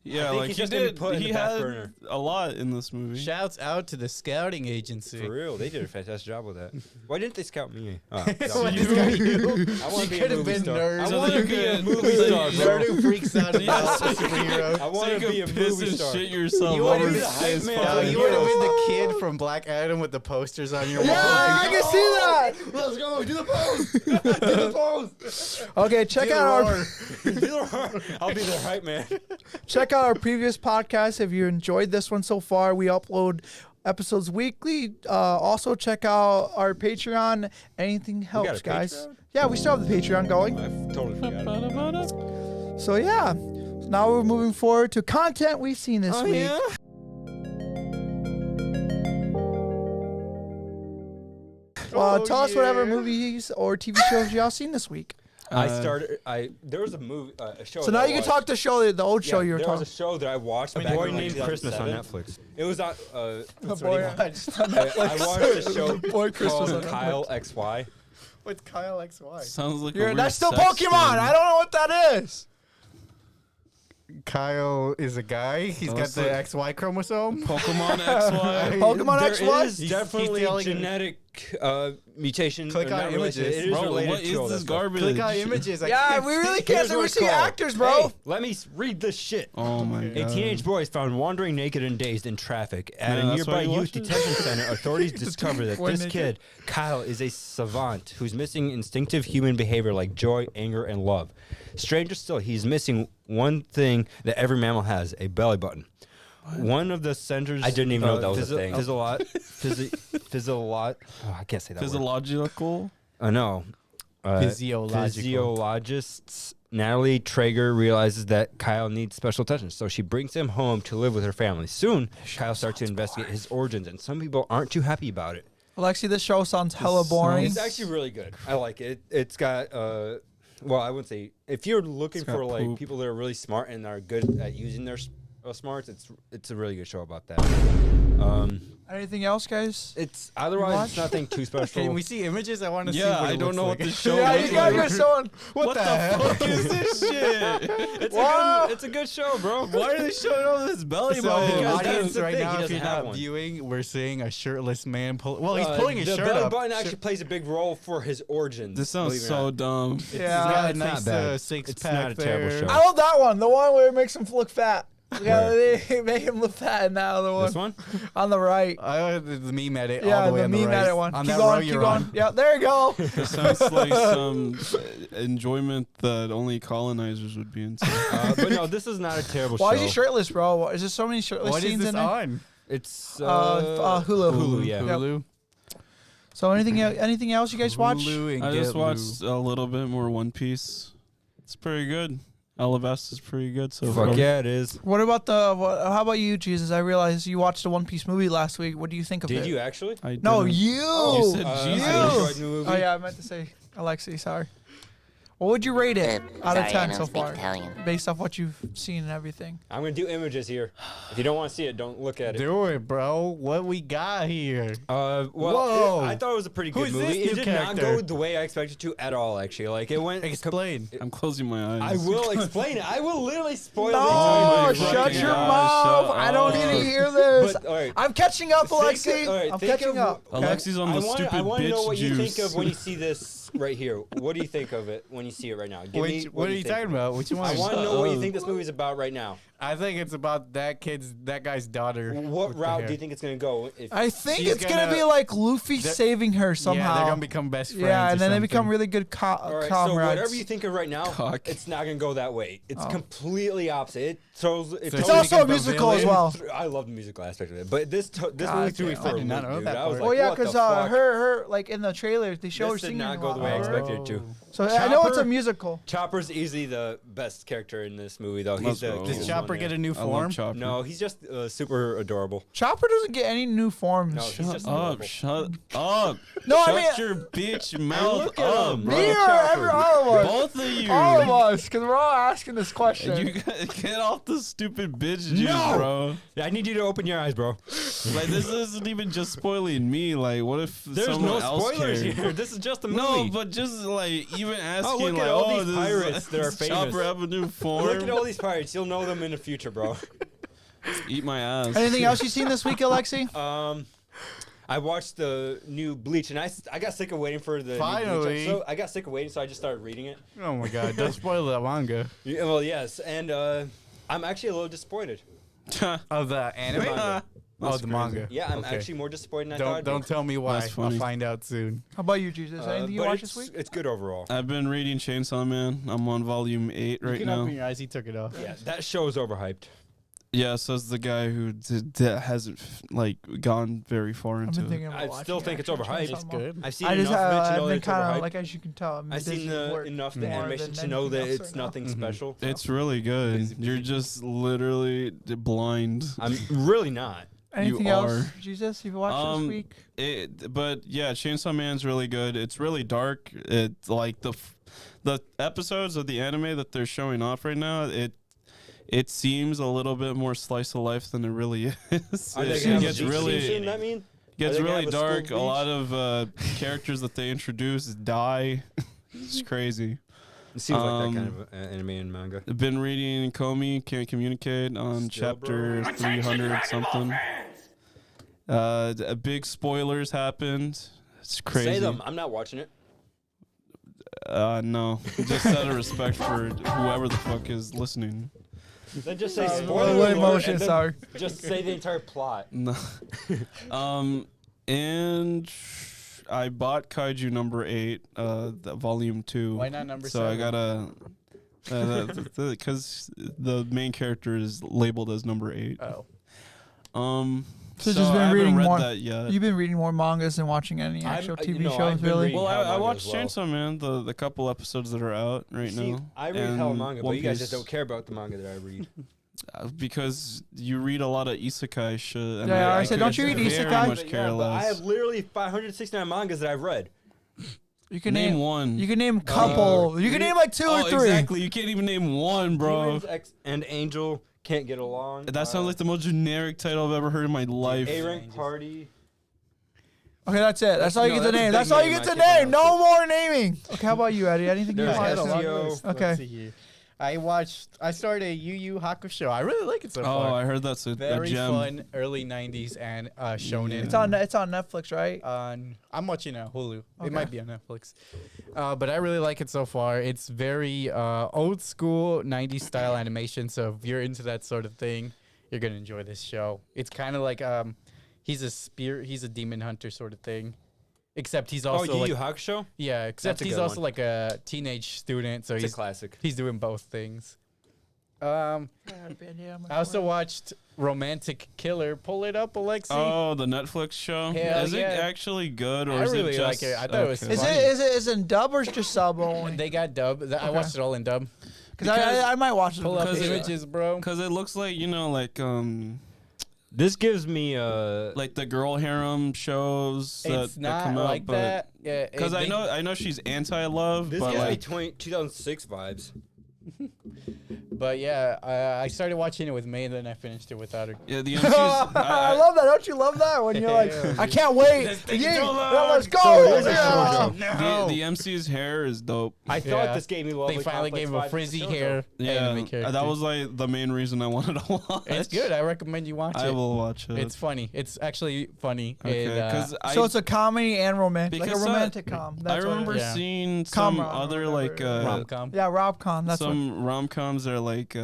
Yeah, think like he's he just gonna be did. put in He the back had burner. a lot in this movie. Shouts out to the scouting agency. For real, they did a fantastic job with that. Why didn't they scout me? Oh, What that is was- that you? I want to be a could've movie been star. nerd. I So want that to you be a could- movie so star, you- bro. Nerd who freaks out about superheroes. I want to be a piss movie and star. shit yourself. You over would've been the hype his man. No, fucking you would have heroes. been the kid from Black Adam with the posters on your Yeah, wall. I can see that. Let's go. Do the pose. Do the pose. Okay, check Do the out roar. I'll be the hype man. check out our previous podcast if you enjoyed this one so far. We upload episodes weekly. Also check out our Patreon. Anything helps, a guys. Patreon? Yeah, we still have the Patreon going. I totally forgot. So yeah, now we're moving forward to content we've seen this week. Tell us whatever movies or TV shows y'all seen this week. There was a movie, a show. So that now I you can watched. talk the show, the old show you were There was a talking. show that I watched, mean, Boy like Named Christmas on 2007? Netflix. It was on. Boy, I just on Netflix. I watched a show Boy Christmas on called Netflix. Kyle XY. With Kyle XY. Sounds like That's still Pokemon. I don't know what that is. Kyle is a guy. He's got That's the like- XY chromosome. Pokemon XY. Pokemon There XY? is He's definitely telling- genetic mutation. Click or on not related, images. It is Bro, related what to is all this that stuff. garbage? Click on images. I Yeah, can't we really see. can't Here's say what we it's see called. actors, bro. Hey, let me read this shit. Oh my god. A teenage boy is found wandering naked in days in traffic. At Yeah, a that's why nearby you youth watch it? detention center, authorities discover that Born this naked. kid, Kyle, is a savant who's missing instinctive human behavior like joy, anger, and love. Stranger still, he's missing one thing that every mammal has, a belly button. One of the centers... I didn't even know that was a thing. I can't say that word. Physiological. No. Physiological. Physiologist Natalie Traeger realizes that Kyle needs special attention, so she brings him home to live with her family. Soon, Kyle starts to investigate his origins, and some people aren't too happy about it. Alexi, this show sounds hella boring. It's actually really good. I like it. It's got, well, I wouldn't say, if you're looking It's got for like poop. people that are really smart and are good at using their smarts, it's a really good show about that. Anything else, guys? It's otherwise Watch? it's nothing too special. Can we see images? I want to see. Yeah, What I it don't looks know like. what this show Yeah, is. you guys are showing. What the hell? What is this shit? It's a good show, bro. Why are they showing all this belly So, button? Because that's audience, the right thing, now, he if doesn't you're have not one. viewing, we're seeing a shirtless man pull. Well, he's pulling his the shirt belly up. button actually plays a big role for his origins. This sounds believe it or so not. dumb. He's Yeah, got a it's not nice bad. six It's pack not a terrible there. show. I love that one. The one where it makes him look fat. Yeah, they make him look fat in that other one. This one? On the right. The meme edit. Yeah, all the way the on meme right. edit one. On Keep that going, row keep you're going. on. Yeah, there you go. This sounds like some enjoyment that only colonizers would be into. But no, this is not a terrible Why show. is he shirtless, bro? Is there so many shirtless What is scenes this in there? on? It's Hulu. Hulu, yeah. Yep. Hulu. So anything else you guys watch? Hulu and I just Get watched a little bit more One Piece. It's pretty good. Alabasta is pretty good so far. Fuck yeah, it is. What about how about you, Jesus? I realized you watched the One Piece movie last week. What do you think of it? Did you actually? I No, didn't. you. You said Jesus. I enjoyed the movie. Oh yeah, I meant to say Aleksey. Sorry. What would you rate it out of Sorry, I 10 don't so speak far, Italian. based off what you've seen and everything? I'm gonna do images here. If you don't want to see it, don't look at it. Do it, bro. What we got here? Well, Whoa. I thought it was a pretty good Who's movie. this It new did not character? go the way I expected to at all. Actually, like it went. Explain. I'm closing my eyes. I will explain it. I will literally spoil No, the entire shut movie. your God, mouth! shut I don't up. need to hear this. But, all right. I'm catching up, Think Aleksey. of- all right, I'm think catching of- up. okay? Alexei's on the stupid I want to know bitch what you think juice. of when you see this right here. What do you think of it when you see it right now? Give me What are you think. talking about? Which one? I want to know what you think this movie's about right now. I think it's about that guy's daughter. What with the route hair. do you think it's gonna go? If, I think She's it's gonna gonna- be like Luffy they're- saving her somehow. Yeah, they're gonna become best friends. Yeah, and or then they something. become really good all right, so comrades. whatever you think of right now, Cock. it's not gonna go that way. It's Oh. completely opposite. It throws. So It's Totally also a becomes a musical as villain. well. I love the musical aspect of it, but this movie God threw me damn. for I a did not loop, know dude. that I was part. like, Oh yeah, what the because fuck? her like in the trailer they show her This did singing. not a go lot. the way I expected it to. So I know it's a Chopper- musical. Chopper's easily the best character in this movie, though. Let's He's the go. cutest Does one Chopper there. get a new I love form? Chopper. No, he's just super adorable. Chopper doesn't get any new forms. No, he's Shut just up! adorable. Shut up! No, I Shut mean- your bitch mouth look at up, him. bro. Me or all of us? Both of you. All of us, because we're all asking this question. You get off the stupid bitch juice, No! bro. I need you to open your eyes, bro. Like this isn't even just spoiling me. Like, what if There's someone no else spoilers cared? here. This is just a movie. No, but just like even asking, look like, at all oh, these this pirates that are does famous. Chopper have a new form? Look at all these pirates. You'll know them in the future, bro. Eat my ass. Anything else you seen this week, Aleksey? I watched the new Bleach, and I got sick of waiting for the new Bleach Finally. episode. I got sick of waiting, so I just started reading it. Oh my god! Don't spoil that manga. Yeah, well, yes, and I'm actually a little disappointed. Of the anime? Manga. Oh, the manga. Yeah, I'm Okay. actually more disappointed than I thought. Don't tell me why. That's I'll funny. find out soon. How about you, Jesus? Anything you but watched this it's- week? It's good overall. I've been reading Chainsaw Man. I'm on volume 8 right you can now. open your eyes. He took it off. Yeah, that show is overhyped. Yeah, says the guy who hasn't like gone very far I've into been it. thinking about I watching still it, think it's actually. overhyped. Chainsaw It's Man. good. I've seen I just enough of it to I've know that been it's kind overhyped. of like as you can tell. I'm I've busy seen with work enough of more the than animation to anything know that else it's right now. nothing special. It's really good. Busy You're just literally blind. I'm really not. Anything You else, are. Jesus? You've watched this week? But yeah, Chainsaw Man's really good. It's really dark. It's like the episodes of the anime that they're showing off right now. It seems a little bit more slice of life than it really is. Are they It gonna have a gets beach scene really soon, that mean? gets Are they gonna really have a school dark. A beach? lot of characters that they introduce die. It's crazy. It seems like that kind of anime and manga. I've been reading Comey Can't Communicate on Still, chapter 300 something. Big spoilers happened. It's crazy. Say them. I'm not watching it. No. Just out of respect for whoever the fuck is listening. Then just say Sorry, spoiler low alert emotion, and then sorry. just say the entire plot. No. And I bought Kaiju number 8, the volume 2. Why not number so 7? I gotta, because the main character is labeled as number 8. Oh. So So just been I haven't reading read more. that yet. You've been reading more mangas than watching any actual TV I've shows, been really. reading Well, Hell I manga watched as well. Chainsaw Man, the couple episodes that are out right See, now. I read and Hell manga, but One you guys just Piece. don't care about the manga that I read. Because you read a lot of isekai shit. And Yeah, I said, could don't you read very isekai? much care but I less. have literally 569 mangas that I've read. You can name name one. You can name a couple. You can name like 2 or 3. Exactly. You can't even name one, bro. Demons X and Angel can't get along. That sounds like the most generic title I've ever heard in my life. A-Rank Party. Okay, that's it. That's all you No, get to that's a name. big That's all you name. get to I can't name. pronounce No more naming. Okay, how about you, Eddie? Anything you There's watched? SEO. Okay. Let's see here. I started Yu Yu Hakusho. I really like it so Oh, far. I heard that's a Very gem. fun, early 90s and shonen. It's on Netflix, right? I'm watching it on Hulu. Okay. It might be on Netflix. But I really like it so far. It's very old school 90s style animation. So if you're into that sort of thing, you're going to enjoy this show. It's kind of like he's a demon hunter sort of thing. Except he's also Yu Yu like, Hakusho? yeah, except That's a he's good also one. like a teenage student. So It's a he's classic. he's doing both things. I also watched Romantic Killer. Pull it up, Aleksey. Oh, the Netflix show. Hell Is it yeah. actually good, or I is really it just? like it. I thought it was okay. funny. Is it in dub or just sub only? They got dub. I watched it all in dub. Because I might watch it. Pull up Because it- images, bro. Because it looks like This gives me like the girl harem shows It's that not come out, like but that. Yeah, because I know she's anti-love, this but gives me like 2006 vibes. But yeah, I started watching it with May, and then I finished it without her. yeah, the MC's, I love that. Don't you love that when you're like, Yeah. I can't wait. Yeah, let's go. here's a Yeah. the MC's hair is dope. I thought Yeah. this gave me lovely They finally complex gave him a vibes frizzy to hair. Yeah, anime character. that was like the main reason I wanted to watch. It's good. I recommend you watch I it. will watch it. It's funny. It's actually funny. okay, And, because So it's a comedy and romantic, like a because, romantic com. I That's what it remember is. Yeah. seeing some Com-rom or other whatever. like rom-com. Yeah, rom-com. That's what. some rom-coms that are like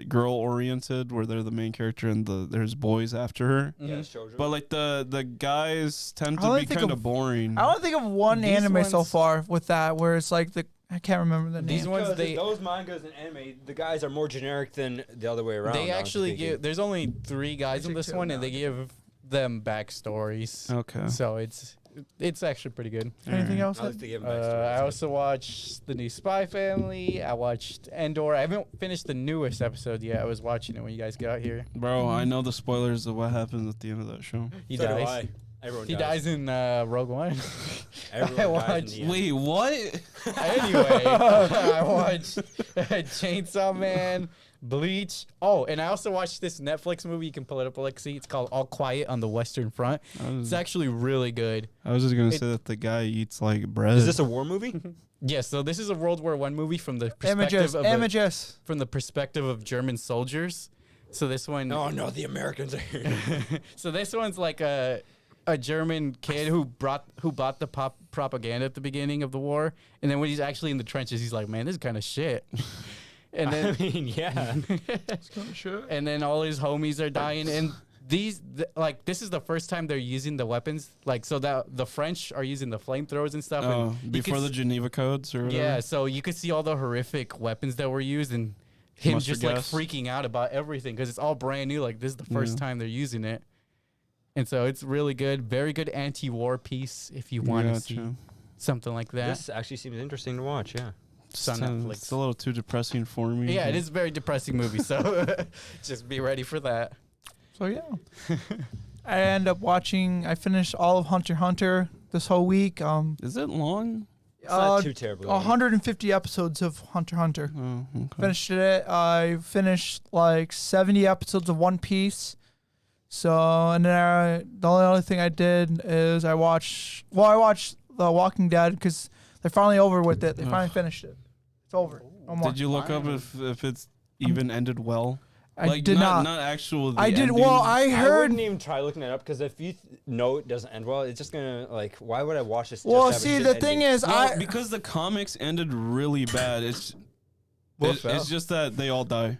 girl oriented where they're the main character and there's boys after her. Yeah, shoujo. But like the guys tend I to only be think kind of- of boring. I only think of one These anime so ones- far with that, where it's like I can't remember the name. These ones, Because they those mangas and anime, the guys are more generic than the other way around. they I'm actually thinking. give. There's only 3 guys in Actually this two one, and they give them backstories. Okay. So it's actually pretty good. Anything else? I like to give them I backstories. also watched the new Spy Family. I watched Endor. I haven't finished the newest episode yet. I was watching it when you guys got here. Bro, I know the spoilers of what happens at the end of that show. He So do dies. I. Everyone He dies in Rogue One. Everyone I dies in the end. Wait, what? Anyway, I watched Chainsaw Man, Bleach. Oh, and I also watched this Netflix movie. You can pull it up, Aleksey. It's called All Quiet on the Western Front. It's actually really good. I was just gonna It- say that the guy eats like bread. Is this a war movie? Yes, so this is a World War I movie from the perspective Images. from the perspective of German soldiers. So this one, Oh no, the Americans are here. so this one's like a German kid who bought the propaganda at the beginning of the war, and then when he's actually in the trenches, he's like, "Man, this is kind of shit." And I then mean, yeah. and then all his homies are dying, and this is the first time they're using the weapons, like so that the French are using the flamethrowers and stuff. Oh, and you before could the Geneva Codes or whatever? yeah, so you could see all the horrific weapons that were used, and him Mustard just like gas. freaking out about everything because it's all brand new. Like this is the first time they're using it, and so it's really good. Very good anti-war piece if you want to see Gotcha. something like that. This actually seems interesting to watch. Yeah. It's on Netflix. It's a little too depressing for me. Yeah, it is a very depressing movie, so just be ready for that. So yeah, I end up watching. I finished all of Hunter x Hunter this whole week. Is it long? It's not too terribly. 150 episodes of Hunter x Hunter. Oh, okay. Finished it. I finished like 70 episodes of One Piece. So, and then the only other thing I did is I watched The Walking Dead because they're finally over with it. They finally finished it. It's over. No more. Did you look up if it's even ended well? I like, did not. Not actual. I did. ending. Well, I I heard. wouldn't even try looking it up because if you know it doesn't end well, it's just gonna like. Why would I watch this? Well, just to have see, a the shit thing ending? is, Well, because the comics ended really bad. It's just that they all die.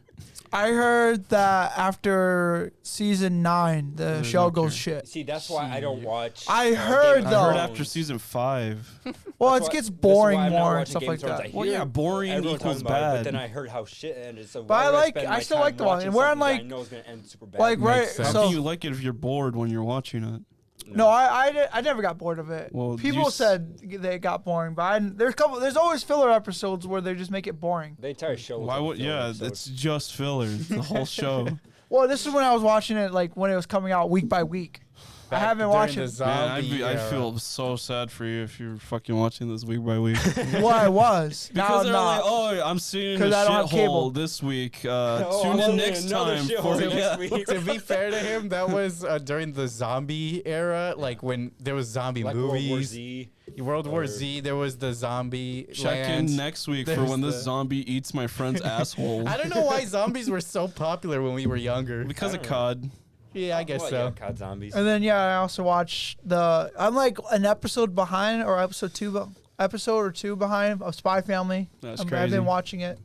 I heard that after season 9, the show goes shit. See, that's why I don't watch. I Game heard, of though. I heard Thrones. after season 5. Well, That's it why- gets this is boring why I'm not more and watching stuff Game like of Thrones. that. I Well, hear yeah, boring everyone equals talking about it, bad. but then I heard how shit ended. So But why I would like- spend I my still time like the one, watching and where I'm something that like- I know is gonna end super bad. Like, right. sense. How So, can you like it if you're bored when you're watching it? no, I never got bored of it. Well, People you said they got boring, but there's always filler episodes where they just make it boring. The entire show. was Why like would? filler Yeah, episodes. it's just filler. The whole show. Well, this is when I was watching it, like when it was coming out week by week. I Back haven't during watched the it. zombie I era. feel so sad for you if you're fucking watching this week by week. Well, I was. Now Because I'm they're not. like, oh, I'm seeing a 'Cause I don't have cable. shithole this week. Oh, Tune I'm in on next another time show for next yeah. week. To be fair to him, that was during the zombie era, like when there was zombie like movies. World War Z. World War Z, there was the zombie Check land. in next week for There's when this the- zombie eats my friend's asshole. I don't know why zombies were so popular when we were younger. Because of I don't COD. Yeah, I guess Well, so. yeah, COD zombies. And then I also watched I'm like an episode behind or episode or two behind of Spy Family. That's I've crazy. been watching it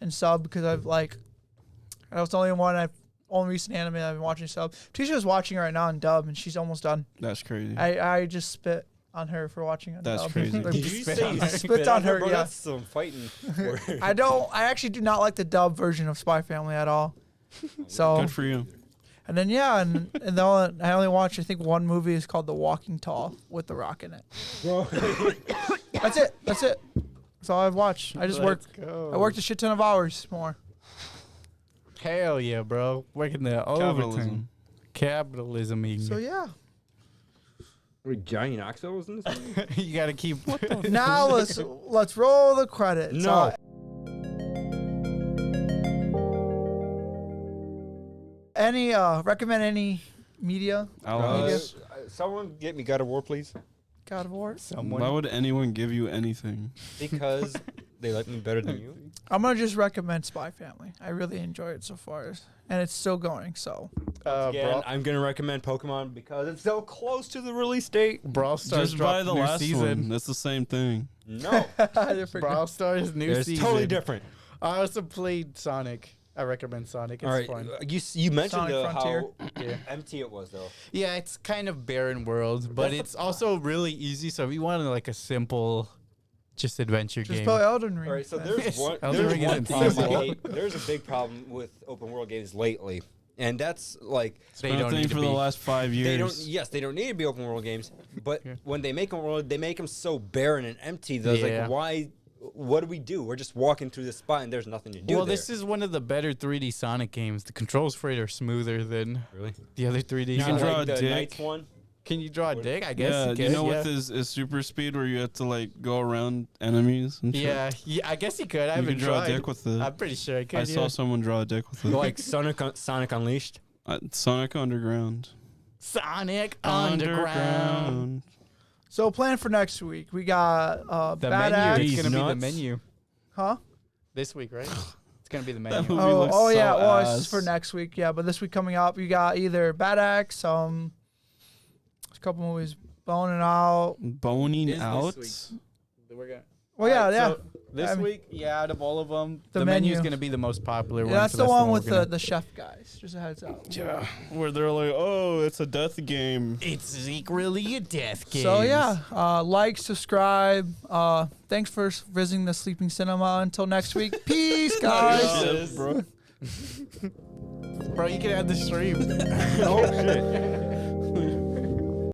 in sub because that was the only recent anime I've been watching sub. Tisha's watching right now in dub and she's almost done. That's crazy. I just spit on her for watching it. That's crazy. Did you say you spit on her? bro? Yeah. That's some fighting. word. I actually do not like the dub version of Spy Family at all. So Good for you. and then I only watched I think one movie is called The Walking Tall with The Rock in it. Bro. That's it. That's all I've watched. I just worked. I worked a shit ton of hours more. Hell yeah, bro. Working the overtime. Capitalism. So yeah. Were Johnny Knoxville was in this movie? You gotta keep. Now let's roll the credits. No. Any recommend any media? Alice. Someone get me God of War, please. God of War. Why would anyone give you anything? Because they like me better than you. I'm gonna just recommend Spy Family. I really enjoy it so far, and it's still going. So Again, I'm gonna recommend Pokemon because it's so close to the release date. Brawl Stars Just buy dropped the new last season. one. That's the same thing. No, Brawl Stars new it's season. totally different. I also played Sonic. I recommend Sonic. It's All right, fun. you mentioned Sonic Frontier. Yeah. empty it was though. Yeah, it's kind of barren world, but it's also really easy. So if you want like a simple, just adventure just game. play Elden Ring. All right, so there's one. Elden There's Ring is one thing I impossible. hate. There's a big problem with open world games lately, and that's like They Been a don't thing need to for be. the last 5 years. they don't. Yes, they don't need to be open world games, but when they make them world, they make them so barren and empty. That Yeah. like, why? What do we do? We're just walking through this spot and there's nothing to do. Well, there. this is one of the better 3D Sonic games. The controls for it are smoother than really. the other 3D. You can Not Sonic. draw like a the dick. Knights one. Can you draw a dick? I guess Yeah, you can. you know yeah. with his super speed where you have to like go around enemies and shit? Yeah, I guess you could. I You haven't can draw tried. a dick with it. I'm pretty sure I could. I saw someone draw a dick with it. Like Sonic Unleashed. Sonic Underground. Sonic Underground. So plan for next week. We got The Bad menu. Axe. It's gonna be the nuts. menu Huh? this week, right? It's gonna be the That menu. movie looks Oh so yeah. Well, it's ass. for next week. Yeah, but this week coming up, you got either Bad Axe, a couple movies, Boning Out. Boning Is this out. week? We're gonna. Well, yeah, yeah. So this I mean- week, yeah, out of all of them, The the menu is menu. gonna be the most popular Yeah, one. that's so the one we're with gonna- the chef guys. Just a heads up. Yeah, where they're like, oh, it's a death game. It's secretly a death game. So yeah, like, subscribe. Thanks for visiting the Sleeping Cinema. Until next week, peace, guys. Shit, bro. bro, you can add the stream. Oh shit.